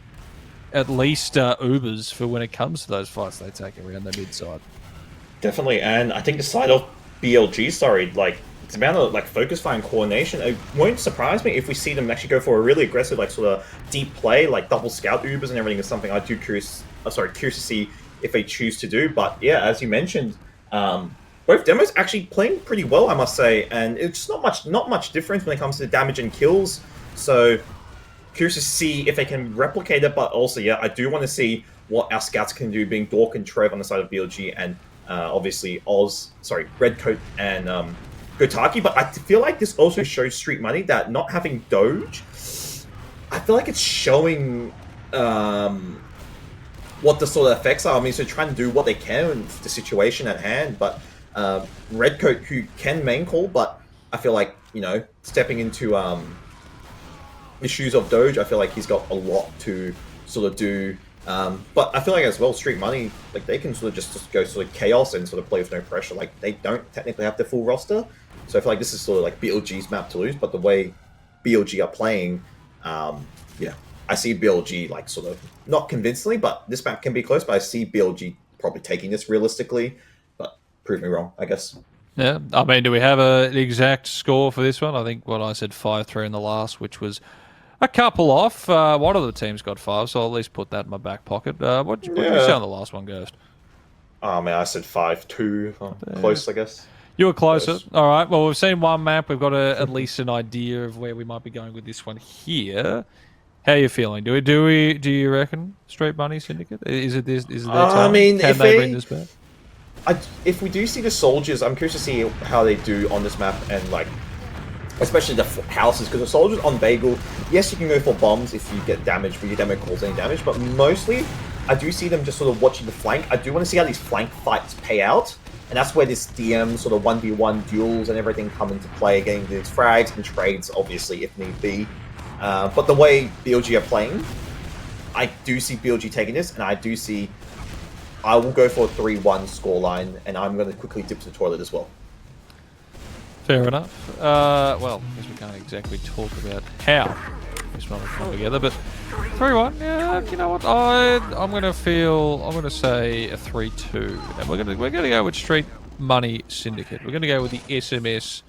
at least Ubers for when it comes to those fights they take around the mid side. Definitely, and I think the side of BLG, like, it's amount of like focus fire and coordination. It won't surprise me if we see them actually go for a really aggressive, like sort of deep play, like double scout Ubers and everything. Is something I do curious to see if they choose to do. But yeah, as you mentioned, both demos actually playing pretty well, I must say, and it's not much difference when it comes to damage and kills. So curious to see if they can replicate it. But also, yeah, I do want to see what our scouts can do, being Dork and Trev on the side of BLG, and obviously Redcoat and Gotaki. But I feel like this also shows Street Money that not having Doge, I feel like it's showing what the sort of effects are. I mean, so trying to do what they can with the situation at hand. But Redcoat, who can main call, but I feel like, you know, stepping into the shoes of Doge, I feel like he's got a lot to sort of do. But I feel like as well, Street Money, like they can sort of just go sort of chaos and sort of play with no pressure. Like they don't technically have the full roster. So I feel like this is sort of like BLG's map to lose, but the way BLG are playing, yeah, I see BLG like sort of not convincingly, but this map can be close, but I see BLG probably taking this realistically, but prove me wrong, I guess. Yeah, I mean, do we have an exact score for this one? I think what I said 5-3 in the last, which was a couple off. One of the teams got 5, so I'll at least put that in my back pocket. What did you say on the last one, Ghost? Oh man, I said 5-2. Close, I guess. You were closer. All right. Well, we've seen one map. We've got at least an idea of where we might be going with this one here. How are you feeling? Do you reckon Street Money Syndicate? Is it this? Is it their time? I mean, can they bring this back? If we do see the soldiers, I'm curious to see how they do on this map, and like, especially the houses, because the soldiers on Bagel, yes, you can go for bombs if you get damage, but your demo causes any damage, but mostly, I do see them just sort of watching the flank. I do want to see how these flank fights pay out, and that's where this DM sort of 1v1 duels and everything come into play, getting these frags and trades, obviously, if need be. But the way BLG are playing, I do see BLG taking this, and I will go for a 3-1 scoreline, and I'm going to quickly dip to the toilet as well. Fair enough. Well, I guess we can't exactly talk about how this one will come together, but 3-1, yeah, you know what? I'm going to say a 3-2, and we're going to go with Street Money Syndicate. We're going to go with the SMS.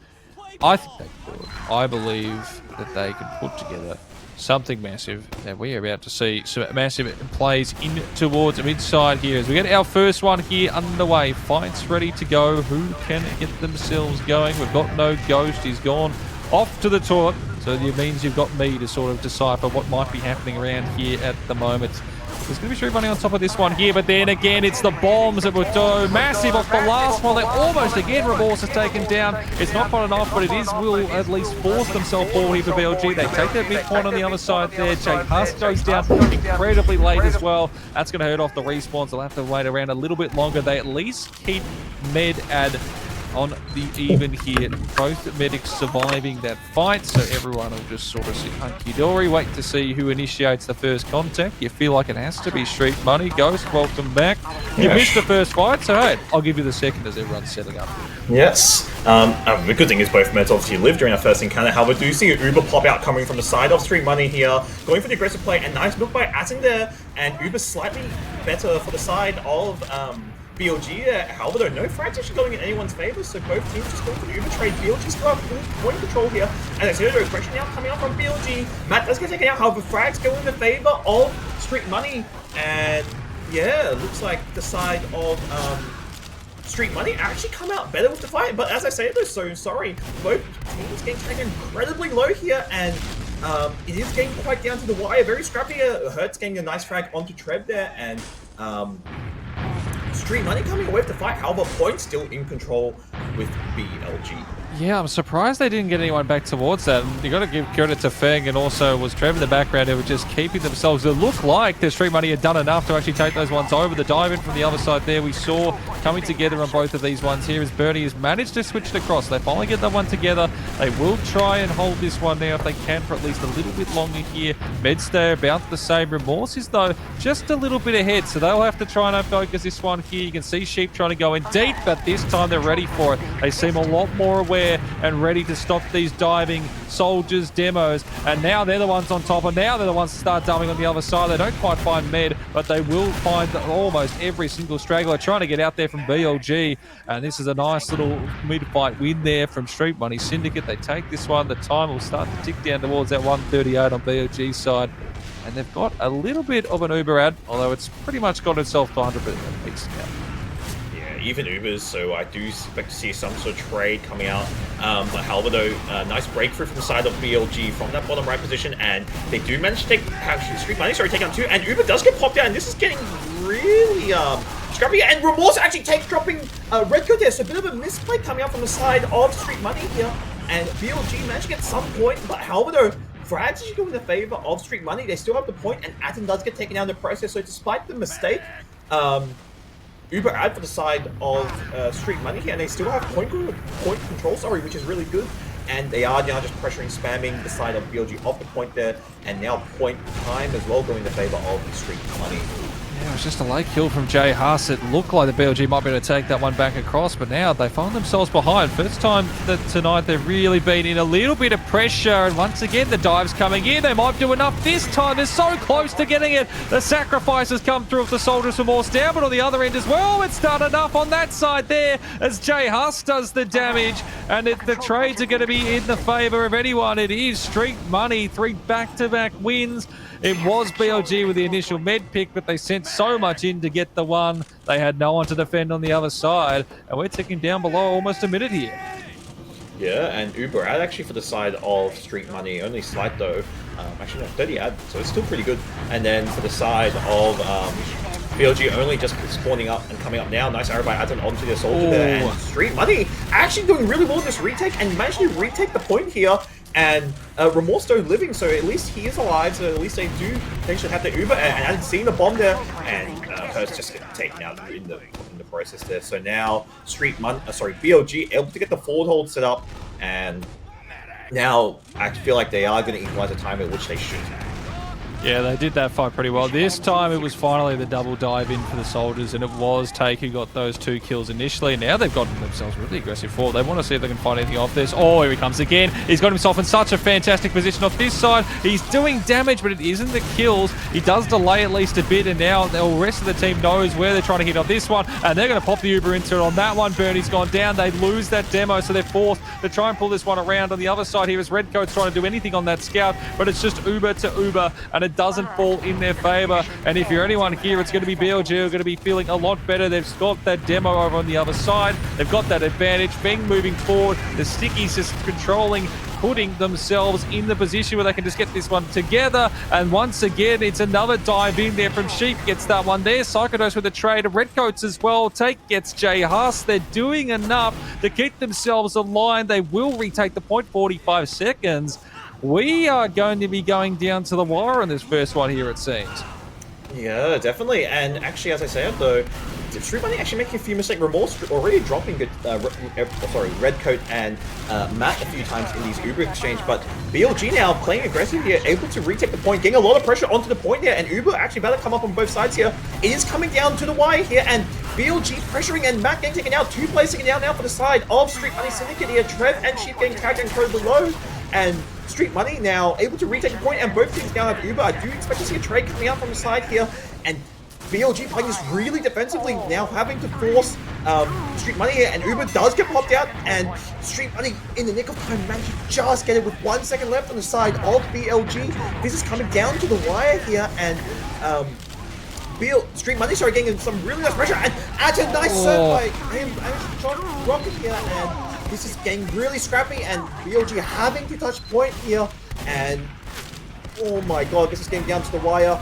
I think they could. I believe that they can put together something massive, and we are about to see some massive plays in towards the mid-side here as we get our first one here underway. Fights ready to go. Who can get themselves going? We've got no Ghost. He's gone off to the toilet, so it means you've got me to sort of decipher what might be happening around here at the moment. There's going to be Street Money on top of this one here, but then again, it's the bombs that were so massive off the last one. They almost again, Remorse is taken down. It's not quite enough, but will at least force themselves forward here for BLG. They take that midpoint on the other side there. Jake Husk goes down incredibly late as well. That's going to hurt off the respawns. They'll have to wait around a little bit longer. They at least keep Med at on the even here. Both medics surviving that fight, so everyone will just sort of sit hunky-dory, wait to see who initiates the first contact. You feel like it has to be Street Money. Ghost, welcome back. You missed the first fight, so hey, I'll give you the second as everyone's setting up. Yes. The good thing is both meds obviously lived during our first encounter. However, do see an Uber pop out coming from the side of Street Money here, going for the aggressive play, and nice look by Atten there, and Uber slightly better for the side of BLG. However, though, no frags actually going in anyone's favor, so both teams just going for the Uber trade. BLG still have full point control here, and I see the aggression now coming out from BLG. Matt does get taken out, however, frags go in the favor of Street Money, and yeah, it looks like the side of Street Money actually come out better with the fight, but as I say, they're so sorry. Both teams getting taken incredibly low here, and it is getting quite down to the wire. Very scrappy. Hertz getting a nice frag onto Trev there, and Street Money coming away with the fight. However, points still in control with BLG. Yeah, I'm surprised they didn't get anyone back towards that. You got to give credit to Feng, and also was Trev in the background who were just keeping themselves. It looked like the Street Money had done enough to actually take those ones over. The dive in from the other side there we saw coming together on both of these ones here as Bernie has managed to switch it across. They finally get that one together. They will try and hold this one now if they can for at least a little bit longer here. Medstay about the same. Remorse is though just a little bit ahead, so they'll have to try and focus this one here. You can see Sheep trying to go in deep, but this time they're ready for it. They seem a lot more aware and ready to stop these diving soldiers demos, and now they're the ones on top, and now they're the ones to start dumping on the other side. They don't quite find Med, but they will find almost every single straggler trying to get out there from BLG, and this is a nice little mid-fight win there from Street Money Syndicate. They take this one. The time will start to tick down towards that 138 on BLG's side, and they've got a little bit of an Uber ad, although it's pretty much got itself to 100% piece now. Even Ubers, so I do expect to see some sort of trade coming out. However, though, nice breakthrough from the side of BLG from that bottom right position, and they do manage to take Street Money, sorry, take out two, and Uber does get popped out, and this is getting really scrappy, and Remorse actually dropping Redcoat there, so a bit of a misplay coming out from the side of Street Money here, and BLG managed to get some point, but however, though, frags actually go in the favor of Street Money. They still have the point, and Atten does get taken out in the process, so despite the mistake, Uber ad for the side of Street Money here, and they still have point control, which is really good. And they are now just pressuring, spamming the side of BLG off the point there, and now point time as well going in the favor of Street Money. Yeah, it was just a late kill from Jay Haas. It looked like the BLG might be able to take that one back across, but now they find themselves behind. First time that tonight they've really been in a little bit of pressure, and once again the dive's coming in. They might do enough this time. They're so close to getting it. The sacrifices come through with the Soldiers Remorse down, but on the other end as well, it's done enough on that side there as Jay Haas does the damage, and the trades are going to be in the favor of anyone. It is Street Money, 3 back-to-back wins. It was BLG with the initial med pick, but they sent so much in to get the one. They had no one to defend on the other side, and we're ticking down below almost a minute here. Yeah, and Uber ad actually for the side of Street Money, only slight though. Actually, no, 30 ad, so it's still pretty good. And then for the side of BLG only just spawning up and coming up now. Nice arrow by Atten onto the soldier there. And Street Money actually doing really well in this retake and managed to retake the point here. And Remorse though living, so at least he is alive, so at least they do potentially have the Uber, and I hadn't seen the bomb there, and Hurst just getting taken out in the process there. So now BLG able to get the forward hold set up, and now I feel like they are going to equalize the time at which they should. Yeah, they did that fight pretty well. This time it was finally the double dive in for the Soldiers, and it was Take who got those 2 kills initially. Now they've gotten themselves really aggressive forward. They want to see if they can find anything off this. Oh, here he comes again. He's got himself in such a fantastic position off this side. He's doing damage, but it isn't the kills. He does delay at least a bit, and now the rest of the team knows where they're trying to hit off this one, and they're going to pop the Uber into it on that one. Bernie's gone down. They lose that demo, so they're forced to try and pull this one around. On the other side here is Redcoat's trying to do anything on that scout, but it's just Uber to Uber, and it doesn't fall in their favor. And if you're anyone here, it's going to be BLG who are going to be feeling a lot better. They've got that demo over on the other side. They've got that advantage. Beng moving forward. The Stickies just controlling, putting themselves in the position where they can just get this one together. And once again, it's another dive in there from Sheep. Gets that one there. Psychodose with the trade. Redcoats as well. Take gets Jay Haas. They're doing enough to keep themselves aligned. They will retake the point, 45 seconds. We are going to be going down to the wire on this first one here, it seems. Yeah, definitely. And actually, as I say, though, Street Money actually making a few mistakes. Remorse already dropping good, Redcoat and Matt a few times in these Uber exchange, but BLG now playing aggressive here, able to retake the point, getting a lot of pressure onto the point here, and Uber actually about to come up on both sides here. It is coming down to the wire here, and BLG pressuring, and Matt getting taken out. 2 players taken down now for the side of Street Money Syndicate here. Trev and Sheep getting tagged incredibly low, and Street Money now able to retake the point, and both teams now have Uber. I do expect to see a trade coming out from the side here, and BLG playing this really defensively, now having to force Street Money here, and Uber does get popped out, and Street Money in the nick of time managed to just get it with 1 second left on the side of BLG. This is coming down to the wire here, and Street Money started getting some really nice pressure, and at a nice serve by John Rocket here, and this is getting really scrappy, and BLG having to touch point here, and oh my god, this is getting down to the wire.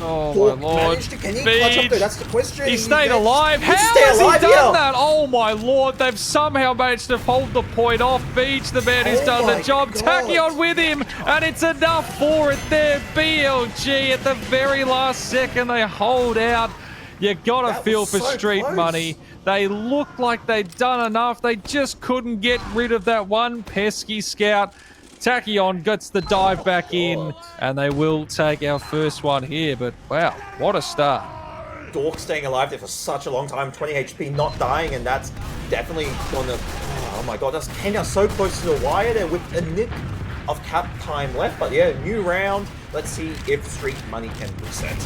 Oh my lord. Can he clutch up there? That's the question. He stayed alive. How has he done that? Oh my lord. They've somehow managed to hold the point off. Beach, the man who's done the job. Tachyon with him. And it's enough for it there. BLG at the very last second. They hold out. You gotta feel for Street Money. They looked like they'd done enough. They just couldn't get rid of that one pesky scout. Tachyon gets the dive back in, and they will take our first one here. But wow, what a start. Dork staying alive there for such a long time, 20 HP, not dying, and that's definitely gonna... Oh my god, that's came down so close to the wire there with a nick of cap time left. But yeah, new round. Let's see if Street Money can reset.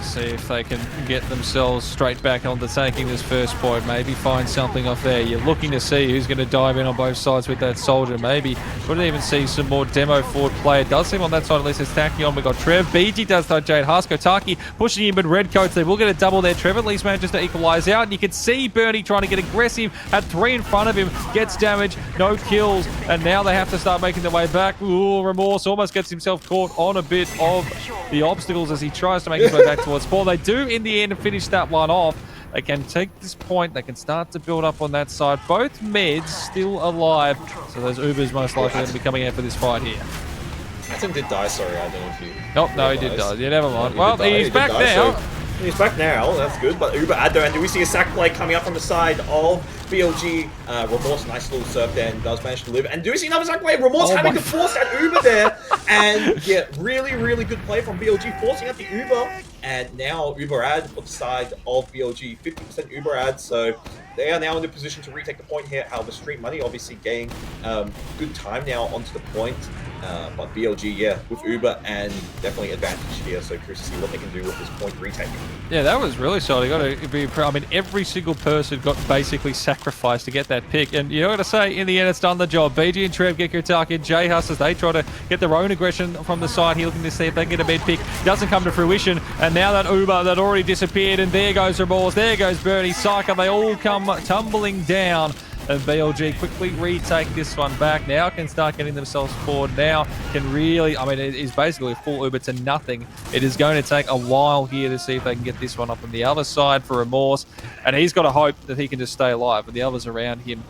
See if they can get themselves straight back onto taking this first point. Maybe find something off there. You're looking to see who's going to dive in on both sides with that soldier. Maybe we didn't even see some more demo forward play. It does seem on that side at least it's Tachyon. We got Trev. BG does touch Jade Husk. Otaki pushing him in Redcoats. They will get a double there. Trev at least manages to equalize out. And you can see Bernie trying to get aggressive. Had 3 in front of him. Gets damage. No kills. And now they have to start making their way back. Ooh, Remorse almost gets himself caught on a bit of the obstacles as he tries to make his way back towards 4. They do in the end finish that one off. They can take this point. They can start to build up on that side. Both meds still alive. So those Ubers most likely going to be coming out for this fight here. Atom did die, sorry. I don't know if you... Nope, no, he did die. Yeah, never mind. Well, he's back now. He's back now, that's good, but Uber Addo, and do we see a sack play coming up from the side of BLG? Remorse, nice little serve there, and does manage to live. And do we see another sack play? Remorse having to force that Uber there, and yeah, really, really good play from BLG, forcing out the Uber, and now Uber Ad on the side of BLG, 50% Uber Ad, so they are now in the position to retake the point here. However, Street Money obviously getting good time now onto the point. But BLG, yeah, with Uber and definitely advantage here. So curious to see what they can do with this point retaking. Yeah, that was really solid. Got to be proud. I mean, every single person got basically sacrificed to get that pick. And you got to say, in the end, it's done the job. BG and Trev get Kutaki and J-Hus as they try to get their own aggression from the side here, looking to see if they can get a mid pick. Doesn't come to fruition. And now that Uber that already disappeared, and there goes Remorse, there goes Bernie, Psycho, they all come tumbling down. And BLG quickly retake this one back. Now can start getting themselves forward. Now can really, I mean, it is basically a full Uber to nothing. It is going to take a while here to see if they can get this one up on the other side for Remorse. And he's got to hope that he can just stay alive, and the others around him.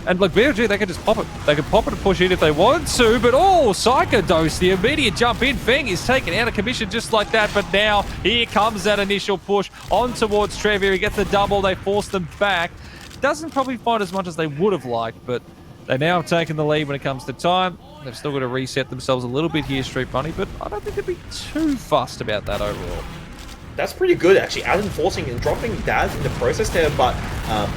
And look, BLG, they can just pop it. They can pop it and push in if they want to, but oh, Psycho Dose, the immediate jump in. Feng is taken out of commission just like that, but now here comes that initial push on towards Trev here. He gets the double. They force them back. Doesn't probably fight as much as they would have liked, but they now have taken the lead when it comes to time. They've still got to reset themselves a little bit here, Street Money, but I don't think they'd be too fussed about that overall. That's pretty good, actually. Adam forcing and dropping Daz in the process there, but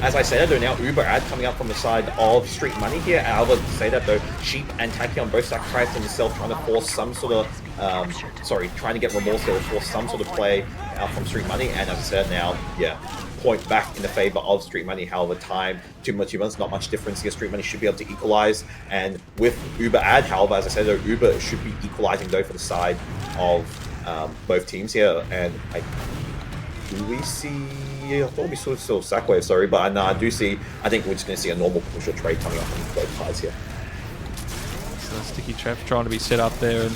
as I said, they're now Uber Ad coming up from the side of Street Money here. I'll say that though, Sheep and Tachyon both sacrificed themselves trying to force some sort of, trying to get Remorse there to force some sort of play out from Street Money, and as I said now, yeah, point back in the favor of Street Money. However, time, 2 more humans, not much difference here. Street Money should be able to equalize, and with Uber Ad, however, as I said, though, Uber should be equalizing though for the side of both teams here. And do we see? I thought we saw Sackwave, sorry, but no, I do see. I think we're just going to see a normal push or trade coming up on both sides here. So Sticky Trap trying to be set up there, and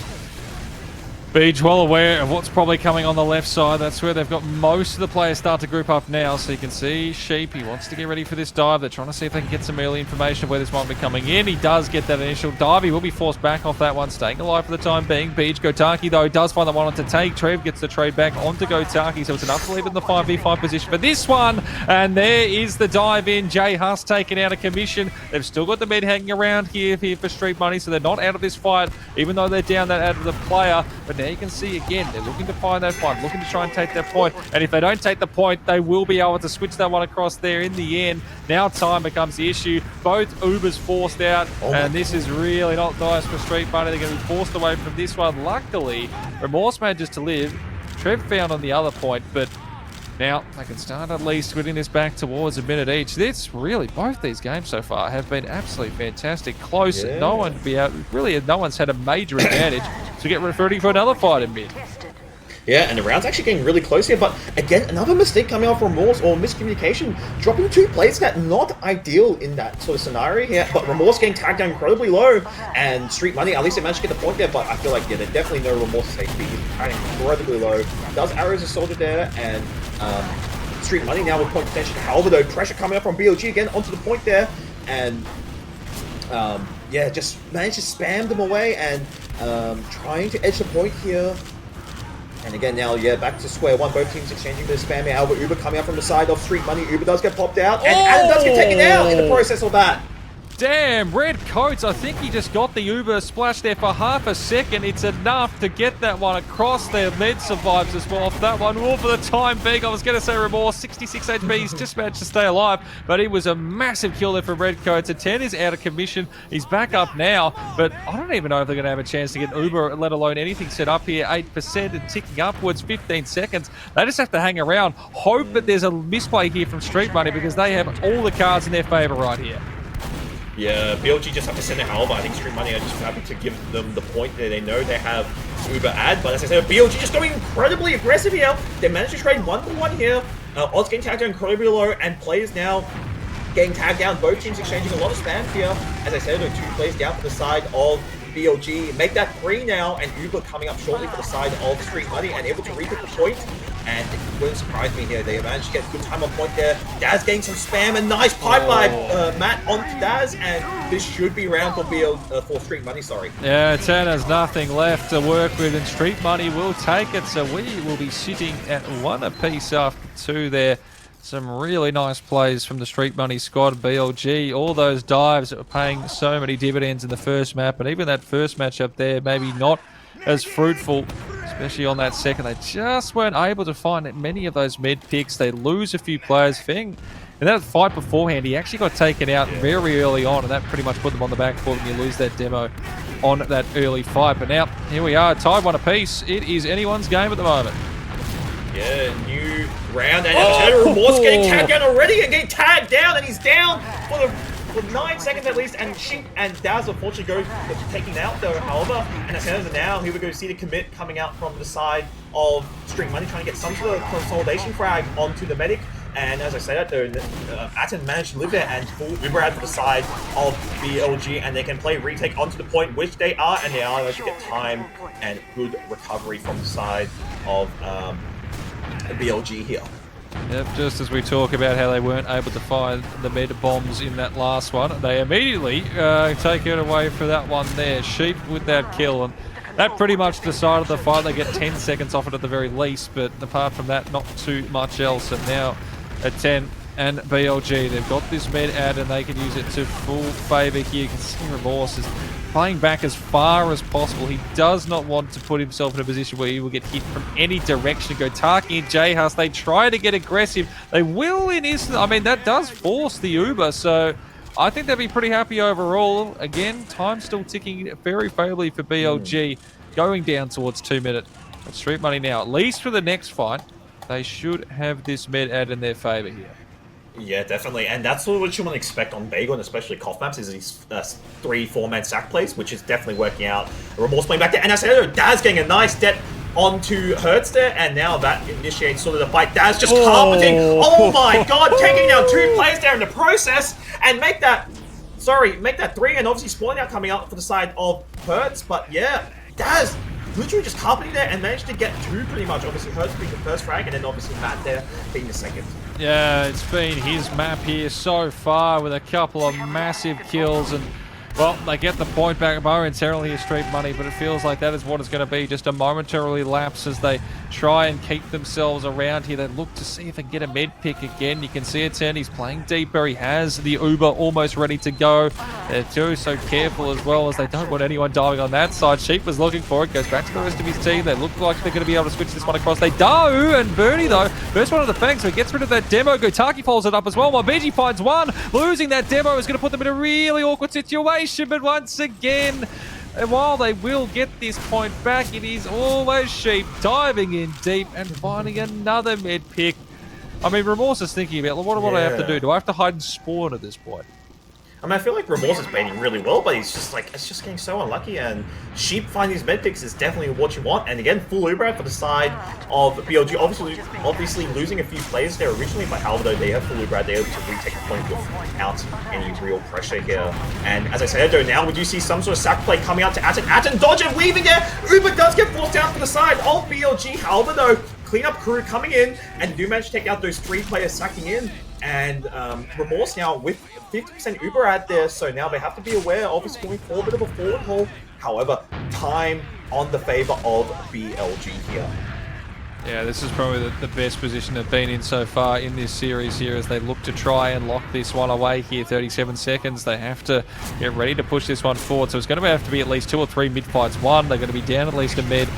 Beach well aware of what's probably coming on the left side. That's where they've got most of the players start to group up now. So you can see Sheep, he wants to get ready for this dive. They're trying to see if they can get some early information of where this might be coming in. He does get that initial dive. He will be forced back off that one, staying alive for the time being. Beach, Gotaki, though, does find the one on to take. Trev gets the trade back onto Gotaki, so it's enough to leave in the 5v5 position for this one. And there is the dive in. Jay Huss taken out of commission. They've still got the med hanging around here for Street Money, so they're not out of this fight, even though they're down that out of the player. But now you can see again, they're looking to find that fight, looking to try and take that point. And if they don't take the point, they will be able to switch that one across there in the end. Now time becomes the issue. Both Ubers forced out, and this is really not nice for Street Money. They're going to be forced away from this one. Luckily, Remorse manages to live. Trev found on the other point, but now they can start at least winning this back towards a minute each. This really, both these games so far have been absolutely fantastic. Close, no one to be out. Really, no one's had a major advantage to get ready for another fight in mid. Yeah, and the round's actually getting really close here, but again, another mistake coming out from Remorse, or miscommunication, dropping 2 plays that not ideal in that sort of scenario here, but Remorse getting tagged down incredibly low, and Street Money, at least they managed to get the point there, but I feel like, yeah, they definitely know Remorse's HP is tagged incredibly low. Does arrows assaulted there, and Street Money now with point potential. However, though, pressure coming up from BLG again onto the point there, and yeah, just managed to spam them away, and trying to edge the point here. And again now, yeah, back to square one. Both teams exchanging the spam here. However, Uber coming up from the side of Street Money. Uber does get popped out, and Adam does get taken out in the process of that. Damn, red coats. I think he just got the Uber splash there for half a second. It's enough to get that one across there. Med survives as well off that one. All for the time being. I was going to say Remorse, 66 HP. He's just managed to stay alive, but it was a massive kill there for red coats. A 10 is out of commission. He's back up now, but I don't even know if they're going to have a chance to get Uber, let alone anything set up here. 8% and ticking upwards, 15 seconds. They just have to hang around. Hope that there's a misplay here from Street Money, because they have all the cards in their favor right here. Yeah, BLG just have to send it. However, I think Street Money are just happy to give them the point there. They know they have Uber ad, but as I said, BLG just going incredibly aggressive here. They managed to trade 1-for-1 here. Odds getting tagged down incredibly low, and players now getting tagged down. Both teams exchanging a lot of spam here. As I said, there are 2 plays down for the side of BLG. Make that 3 now, and Uber coming up shortly for the side of Street Money and able to repick the point. And it wouldn't surprise me here. They managed to get good time on point there. Daz getting some spam, and nice pipeline, Matt, onto Daz, and this should be round for Street Money, sorry. Yeah, 10 has nothing left to work with, and Street Money will take it, so we will be sitting at 1 apiece after 2 there. Some really nice plays from the Street Money squad. BLG, all those dives that were paying so many dividends in the first map, and even that first matchup there, maybe not as fruitful, especially on that second. They just weren't able to find many of those med picks. They lose a few players. Feng, in that fight beforehand, he actually got taken out very early on, and that pretty much put them on the back foot when you lose that demo on that early fight. But now, here we are, tied 1 apiece. It is anyone's game at the moment. Yeah, new round, and Remorse getting tagged down already, and getting tagged down, and he's down for 9 seconds at least, and Sheep and Daz unfortunately go taking out though, however, and as soon as now, here we go, see the commit coming out from the side of Street Money, trying to get some sort of consolidation frag onto the medic, and as I say that though, Atten managed to live there and full Uber out to the side of BLG, and they can play retake onto the point, which they are, and they are able to get time and good recovery from the side of BLG here. Yep, just as we talk about how they weren't able to find the med bombs in that last one, they immediately take it away for that one there. Sheep with that kill, and that pretty much decided the fight. They get 10 seconds off it at the very least, but apart from that, not too much else. And now at 10 and BLG, they've got this med ad, and they can use it to full favour here. You can see Remorse is playing back as far as possible. He does not want to put himself in a position where he will get hit from any direction. Gotaki and J-Hus, they try to get aggressive. They will in instant. I mean, that does force the Uber, so I think they'll be pretty happy overall. Again, time still ticking very favourably for BLG, going down towards 2 minutes. But Street Money now, at least for the next fight, they should have this med ad in their favour here. Yeah, definitely, and that's what you want to expect on Bagel, and especially Cough Maps, is these 3-4-man sack plays, which is definitely working out. Remorse playing back there, and I said, Daz getting a nice debt onto Hertz there, and now that initiates sort of the fight. Daz just carpeting, oh my god, taking down 2 players there in the process, and make that 3, and obviously Spawning out coming out for the side of Hertz, but yeah, Daz literally just carpeting there and managed to get 2 pretty much. Obviously, Hertz being the first frag, and then obviously Matt there being the second. Yeah, it's been his map here so far with a couple of massive kills, and well, they get the point back momentarily here, Street Money, but it feels like that is what it's going to be, just a momentary lapse as they try and keep themselves around here. They look to see if they can get a med pick again. You can see it, he's playing deeper. He has the Uber almost ready to go. They're too so careful as well, as they don't want anyone diving on that side. Sheep was looking for it, goes back to the rest of his team. They look like they're going to be able to switch this one across. They do, and Bernie though, first one of the fangs, so he gets rid of that demo. Gotaki follows it up as well, while BG finds one. Losing that demo is going to put them in a really awkward situation, but once again, and while they will get this point back, it is always Sheep diving in deep and finding another med pick. I mean, Remorse is thinking about, what do I have to do? Do I have to hide and spawn at this point? I mean, I feel like Remorse is baiting really well, but he's just like, it's just getting so unlucky, and Sheep finding these med picks is definitely what you want. And again, full Uber for the side of BLG, obviously losing a few players there originally, but however, they have full Uber, they're able to retake the point without any real pressure here. And as I said, though, now we do see some sort of sack play coming out to Atten. Atten dodge and weaving there! Uber does get forced out to the side of BLG, however, though, cleanup crew coming in and do manage to take out those 3 players sacking in. And Remorse now with 50% Uber out there, so now they have to be aware of this going for a bit of a forward haul. However, time on the favor of BLG here. Yeah, this is probably the best position they've been in so far in this series here, as they look to try and lock this one away here. 37 seconds. They have to get ready to push this one forward, so it's going to have to be at least 2 or 3 mid-fights. One, they're going to be down at least a mid.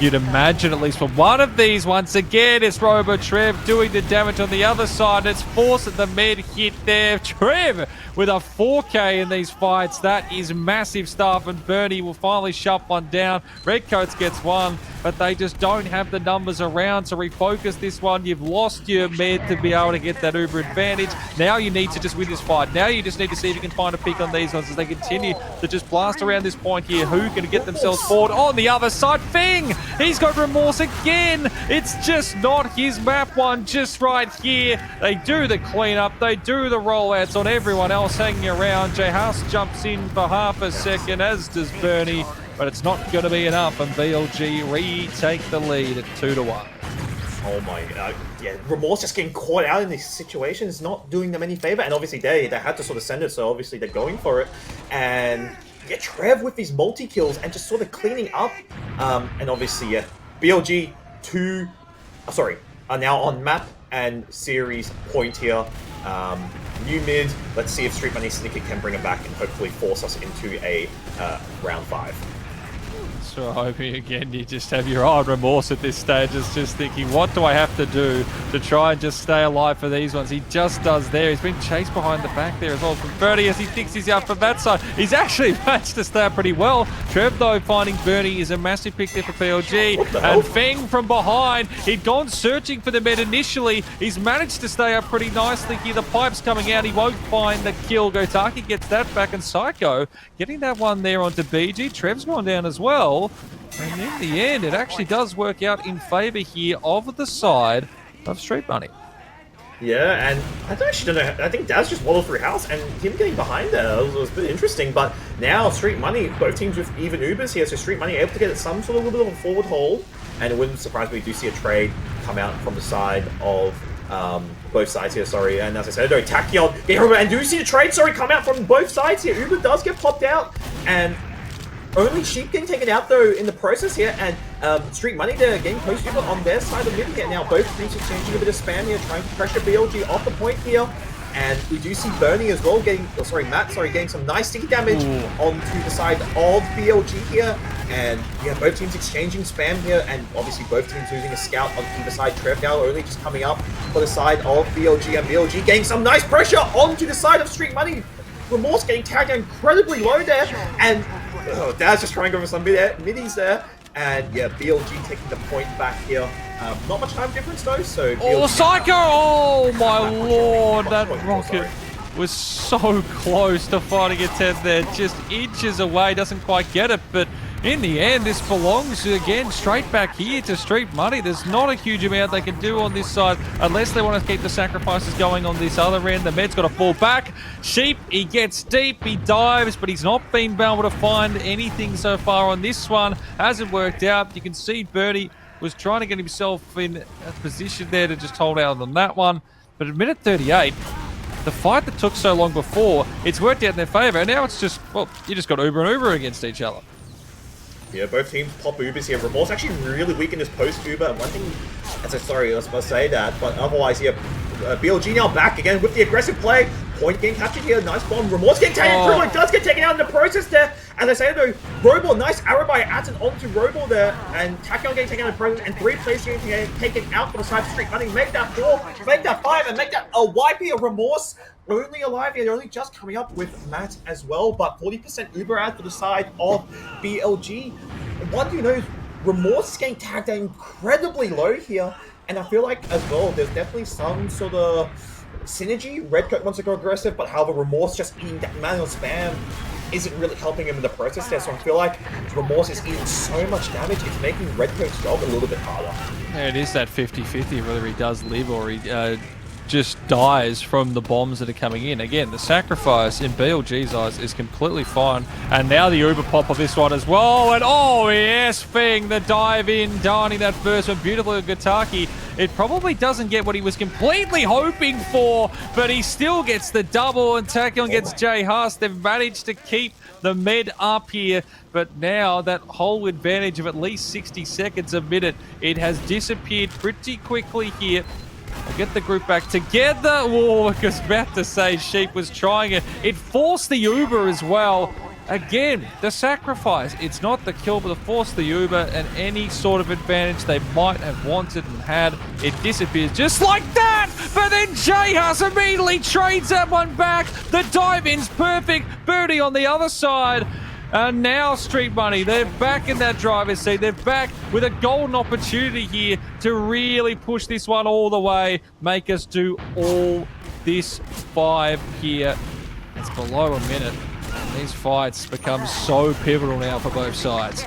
You'd imagine at least for one of these. Once again, it's Robo Trev doing the damage on the other side. It's forced the mid hit there. Trev with a 4K in these fights. That is massive stuff, and Bernie will finally shut one down. Redcoats gets one, but they just don't have the numbers around to refocus this one. You've lost your med to be able to get that Uber advantage. Now you need to just win this fight. Now you just need to see if you can find a pick on these ones as they continue to just blast around this point here. Who can get themselves forward on the other side? Fing! He's got Remorse again. It's just not his map one just right here. They do the cleanup. They do the rollouts on everyone else hanging around. J House jumps in for half a second, as does Bernie, but it's not going to be enough, and BLG retake the lead at 2-1. Oh my god, yeah, Remorse just getting caught out in this situation is not doing them any favor, and obviously they had to sort of send it, so obviously they're going for it. And yeah, Trev with these multi-kills and just sort of cleaning up. And obviously, yeah, BLG are now on map and series point here. New mid, let's see if Street Money Syndicate can bring it back and hopefully force us into a round 5. So hoping again you just have your eye on Remorse at this stage, is just thinking, what do I have to do to try and just stay alive for these ones? He just does there. He's been chased behind the back there as well from Bernie as he thinks he's out from that side. He's actually managed to stay up pretty well. Trev though finding Bernie is a massive pick there for BLG, and Feng from behind. He'd gone searching for the med initially. He's managed to stay up pretty nicely here. The pipe's coming out. He won't find the kill. Gotaki gets that back, and Psycho getting that one there onto BG. Trev's gone down as well. And in the end, it actually does work out in favour here of the side of Street Money. Yeah, and I actually don't know. I think Daz just waddled through house, and him getting behind there was a bit interesting. But now Street Money, both teams with even Ubers here, so Street Money able to get some sort of little bit of a forward hold. And it wouldn't surprise me if we do see a trade come out from the side of both sides here, sorry. And as I said, Tachyon, and do you see the trade, come out from both sides here. Uber does get popped out, and only Sheep getting taken out though in the process here, and Street Money there getting close to on their side of the mid here. Now both teams exchanging a bit of spam here, trying to pressure BLG off the point here. And we do see Bernie as well getting, Matt, getting some nice sticky damage onto the side of BLG here. And yeah, both teams exchanging spam here, and obviously both teams losing a scout on either side. Trev now only just coming up for the side of BLG, and BLG getting some nice pressure onto the side of Street Money. Remorse getting tagged incredibly low there, and Daz just trying to go for some middies there. And yeah, BLG taking the point back here. Not much time difference though, so BLG Psycho! Oh my lord, that rocket was so close to finding its head there, just inches away, doesn't quite get it, but in the end, this belongs, again, straight back here to Street Money. There's not a huge amount they can do on this side unless they want to keep the sacrifices going on this other end. The Med's got to fall back. Sheep, he gets deep, he dives, but he's not been able to find anything so far on this one. Hasn't worked out. You can see Birdie was trying to get himself in a position there to just hold out on that one. But at minute 38, the fight that took so long before, it's worked out in their favour. And now it's just, well, you just got Uber and Uber against each other. Yeah, both teams pop Ubers here. Remorse actually really weak in this post-Uber. And one thing, sorry, I was supposed to say that, but otherwise here, BLG now back again with the aggressive play. Point getting captured here, nice bomb. Remorse getting taken through, it does get taken out in the process there. As I say though, Robo, nice arrow by Atten onto Robo there, and Tachyon getting taken out in the process, and 3 players getting taken out for the side of Street Money. Make that 4, make that 5, and make that a wipe here. Remorse only alive here, they're only just coming up with Matt as well, but 40% Uber ad for the side of BLG. One do you know, Remorse is getting tagged out incredibly low here, and I feel like as well, there's definitely some sort of synergy. Redcoat wants to go aggressive, but however, Remorse just eating that manual spam isn't really helping him in the process there, so I feel like Remorse is eating so much damage, it's making Redcoat's job a little bit harder. Yeah, it is that 50-50, whether he does live or he just dies from the bombs that are coming in. Again, the sacrifice in BLG's eyes is completely fine. And now the Uber pop of this one as well. And oh yes, Feng, the dive in, dining that first one beautifully with Gataki. It probably doesn't get what he was completely hoping for, but he still gets the double, and Tachyon gets Jay Haas. They've managed to keep the Med up here, but now that whole advantage of at least 60 seconds a minute, it has disappeared pretty quickly here. I'll get the group back together. Oh, I was about to say Sheep was trying it. It forced the Uber as well. Again, the sacrifice. It's not the kill, but it forced the Uber, and any sort of advantage they might have wanted and had, it disappears just like that. But then J-Hus immediately trades that one back. The dive-in's perfect. Birdie on the other side. And now Street Money, they're back in that driver's seat. They're back with a golden opportunity here to really push this one all the way, make us do all this 5 here. It's below a minute. And these fights become so pivotal now for both sides.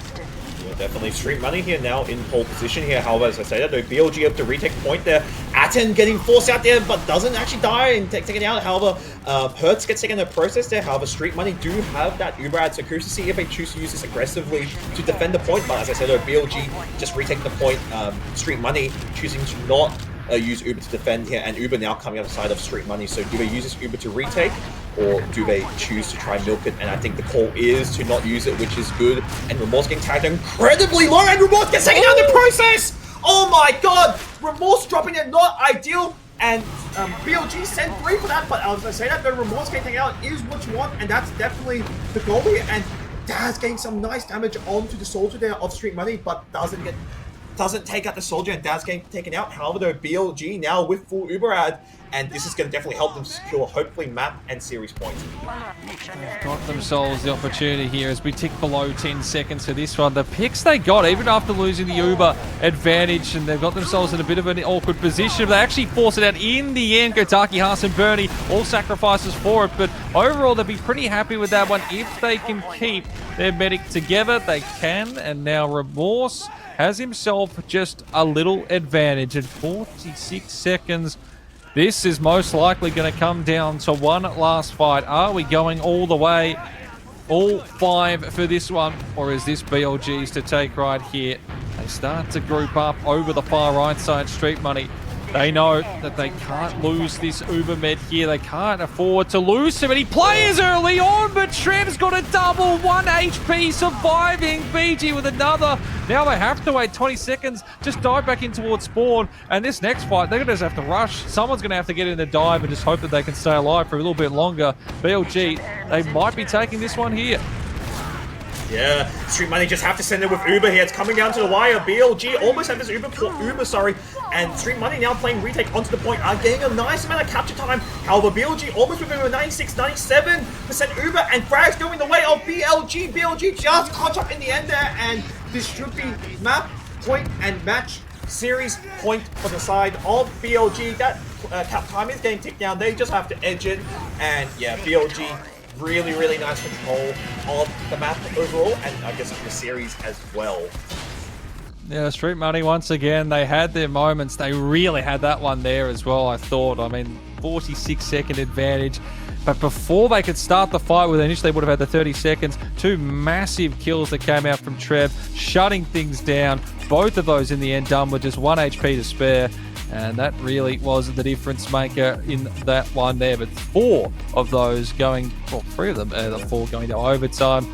Definitely Street Money here now in pole position here. However, as I say that, though, BLG up to retake point there. Atten getting forced out there, but doesn't actually die and taken out. However, Hertz gets taken in the process there. However, Street Money do have that Uber ad, so curious to see if they choose to use this aggressively to defend the point. But as I said, though, BLG just retake the point. Street Money choosing to not use Uber to defend here, and Uber now coming out the side of Street Money. So do they use this Uber to retake, or do they choose to try and milk it? And I think the call is to not use it, which is good. And Remorse getting tagged incredibly low, and Remorse gets taken out in the process! Oh my god! Remorse dropping it, not ideal. And BLG sent 3 for that, but as I say that, the Remorse getting taken out is what you want, and that's definitely the goal here. And Daz getting some nice damage onto the soldier there of Street Money, but doesn't take out the soldier, and Daz getting taken out. However, though, BLG now with full Uber ad, and this is going to definitely help them secure, hopefully, map and series points. They've got themselves the opportunity here as we tick below 10 seconds for this one. The picks they got, even after losing the Uber advantage, and they've got themselves in a bit of an awkward position. They actually force it out in the end. Gotaki, Haas, and Bernie, all sacrifices for it, but overall, they'll be pretty happy with that one. If they can keep their medic together, they can, and now Remorse has himself just a little advantage at 46 seconds. This is most likely going to come down to one last fight. Are we going all the way, all 5 for this one, or is this BLG's to take right here? They start to group up over the far right side. Street Money, they know that they can't lose this Uber med here. They can't afford to lose so many players early on, but Trev's got a double, 1 HP surviving. BG with another. Now they have to wait 20 seconds, just dive back in towards spawn, and this next fight, they're going to just have to rush. Someone's going to have to get in the dive and just hope that they can stay alive for a little bit longer. BLG, they might be taking this one here. Yeah, Street Money just have to send it with Uber here. It's coming down to the wire. BLG almost have this Uber, and Street Money now playing retake onto the point, are getting a nice amount of capture time. However, BLG almost with a 96, 97% Uber, and frags going the way of BLG. BLG just caught up in the end there, and this should be map, point, and match series point for the side of BLG. That cap time is getting ticked down. They just have to edge it, and yeah, BLG really, really nice control of the map overall, and I guess the series as well. Yeah, Street Money, once again, they had their moments. They really had that one there as well, I thought. I mean, 46-second advantage. But before they could start the fight, with initially would have had the 30 seconds, 2 massive kills that came out from Trev, shutting things down. Both of those in the end done with just 1 HP to spare. And that really was the difference maker in that one there. But 4 of those going, well, 3 of them, the 4 going to overtime.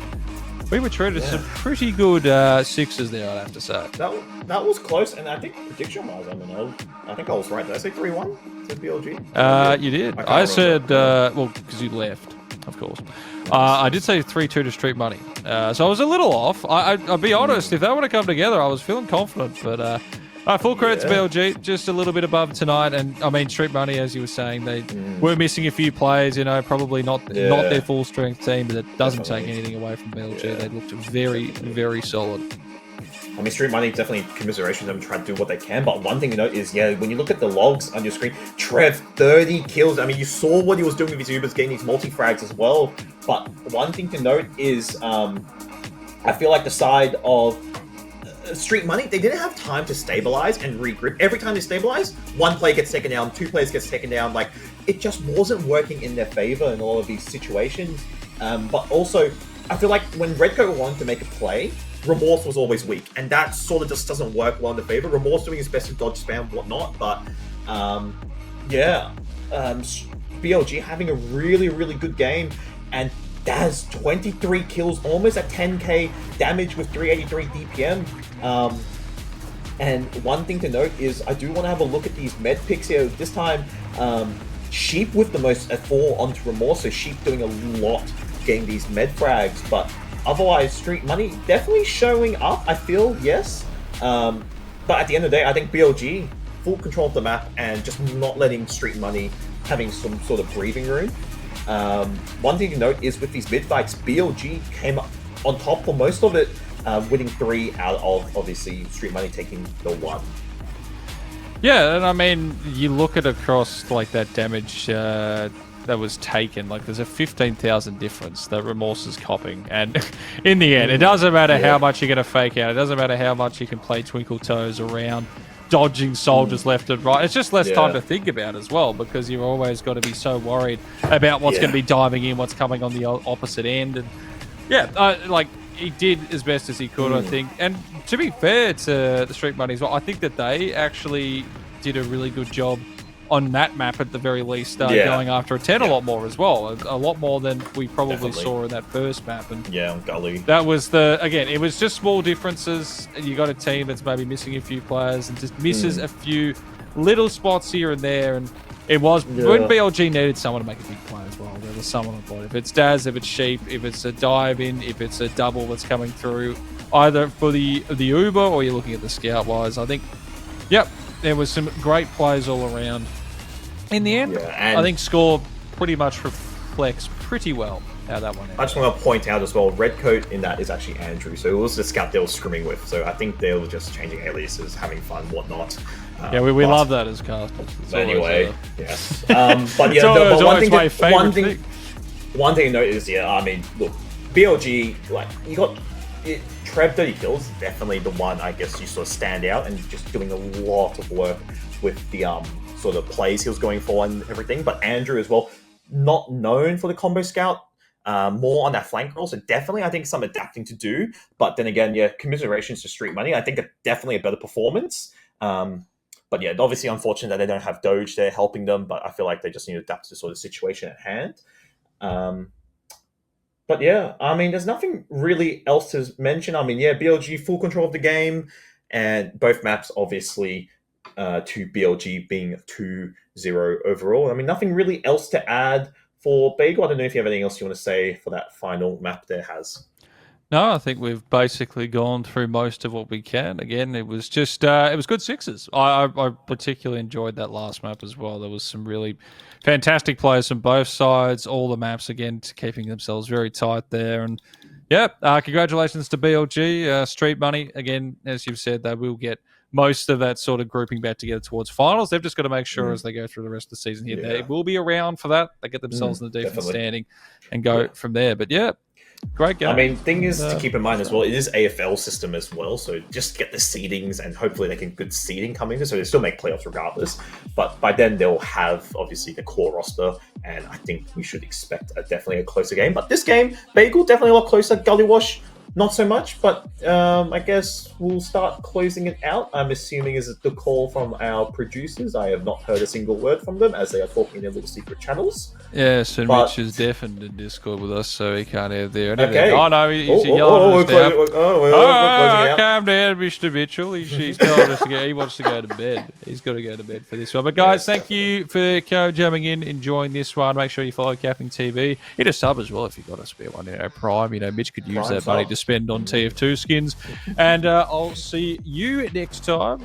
We were treated some pretty good 6s there, I'd have to say. That was close, and I think prediction-wise, I think I was right. Did I say 3-1 to BLG? You did. I said, well, because you left, of course. I did say 3-2 to Street Money. So I was a little off. I'll be honest, if they would have come together, I was feeling confident. But full credit to BLG, just a little bit above tonight. And I mean, Street Money, as you were saying, they were missing a few players, probably not their full strength team, but it doesn't take anything away from BLG. They looked very, very solid. I mean, Street Money definitely commiseration them trying to do what they can, but one thing to note is, when you look at the logs on your screen, Trev, 30 kills. I mean, you saw what he was doing with his Ubers, getting these multi-frags as well, but one thing to note is, I feel like the side of Street Money, they didn't have time to stabilize and regroup. Every time they stabilize, 1 player gets taken down, 2 players gets taken down. Like, it just wasn't working in their favor in all of these situations. But also, I feel like when Redcoat wanted to make a play, Remorse was always weak, and that sort of just doesn't work well in the favor. Remorse doing his best to dodge spam, whatnot, but BLG having a really, really good game, and Daz 23 kills, almost at 10k damage with 383 DPM. And one thing to note is I do want to have a look at these med picks here. This time, Sheep with the most at 4 onto Remorse, so Sheep doing a lot getting these med frags, but otherwise, Street Money definitely showing up, I feel, yes. But at the end of the day, I think BLG, full control of the map and just not letting Street Money having some sort of breathing room. One thing to note is with these mid fights, BLG came up on top for most of it, winning 3 out of, obviously, Street Money taking the 1. Yeah, and I mean, you look at across like that damage that was taken, like there's a 15,000 difference that Remorse is copying, and in the end, it doesn't matter how much you're going to fake out, it doesn't matter how much you can play twinkle toes around dodging soldiers left and right. It's just less time to think about as well, because you've always got to be so worried about what's going to be diving in, what's coming on the opposite end. And like he did as best as he could, I think. And to be fair to the Street Money as well, I think that they actually did a really good job on that map at the very least, going after a 10 a lot more as well. A lot more than we probably saw in that first map. And on Gully. That was again, it was just small differences. You got a team that's maybe missing a few players and just misses a few little spots here and there. And it was when BLG needed someone to make a big play as well. There was someone on board. If it's Daz, if it's Sheep, if it's a dive in, if it's a double that's coming through, either for the Uber or you're looking at the scout wise, I think, there was some great plays all around. In the end, I think score pretty much reflects pretty well how that one ended. I just want to point out as well, Redcoat in that is actually Andrew, so it was the scout they were scrimming with. So I think they were just changing aliases, having fun, whatnot. We love that as casters. Anyway, yes. But one thing to note is, I mean, look, BLG, like, you got Trev 30 kills, definitely the one I guess you sort of stand out and just doing a lot of work with the sort of plays he was going for and everything. But Andrew as well, not known for the combo scout, more on that flank role. So definitely, I think some adapting to do. But then again, commiserations to Street Money. I think definitely a better performance. But obviously unfortunate that they don't have Doge there helping them. But I feel like they just need to adapt to the sort of situation at hand. But I mean, there's nothing really else to mention. I mean, BLG full control of the game, and both maps obviously to BLG being 2-0 overall. I mean, nothing really else to add for Bagel. I don't know if you have anything else you want to say for that final map there, Has. No, I think we've basically gone through most of what we can. Again, it was just it was good 6s. I particularly enjoyed that last map as well. There was some really fantastic players from both sides. All the maps again keeping themselves very tight there. And congratulations to BLG. Street Money again, as you've said, they will get most of that sort of grouping back together towards finals. They've just got to make sure as they go through the rest of the season here, they will be around for that. They get themselves in the defense standing and go from there. But yeah, great game. I mean, thing is to keep in mind as well, it is AFL system as well, so just get the seedings and hopefully they can good seeding coming in, so they still make playoffs regardless. But by then they'll have obviously the core roster, and I think we should expect definitely a closer game. But this game, Bagel definitely a lot closer. Gullywash, not so much, but I guess we'll start closing it out. I'm assuming is the call from our producers. I have not heard a single word from them as they are talking in their little secret channels. Yes, and Mitch is definitely in Discord with us, so he can't have there. Okay. Oh, no, he's yelling at us now. Calm down, Mr. Mitchell. He's telling us to go. He wants to go to bed. He's got to go to bed for this one. But, guys, thank you for jamming in, enjoying this one. Make sure you follow CappingTV. Hit a sub as well if you've got a spare one. Prime. Mitch could use that money to spend on TF2 skins. And I'll see you next time.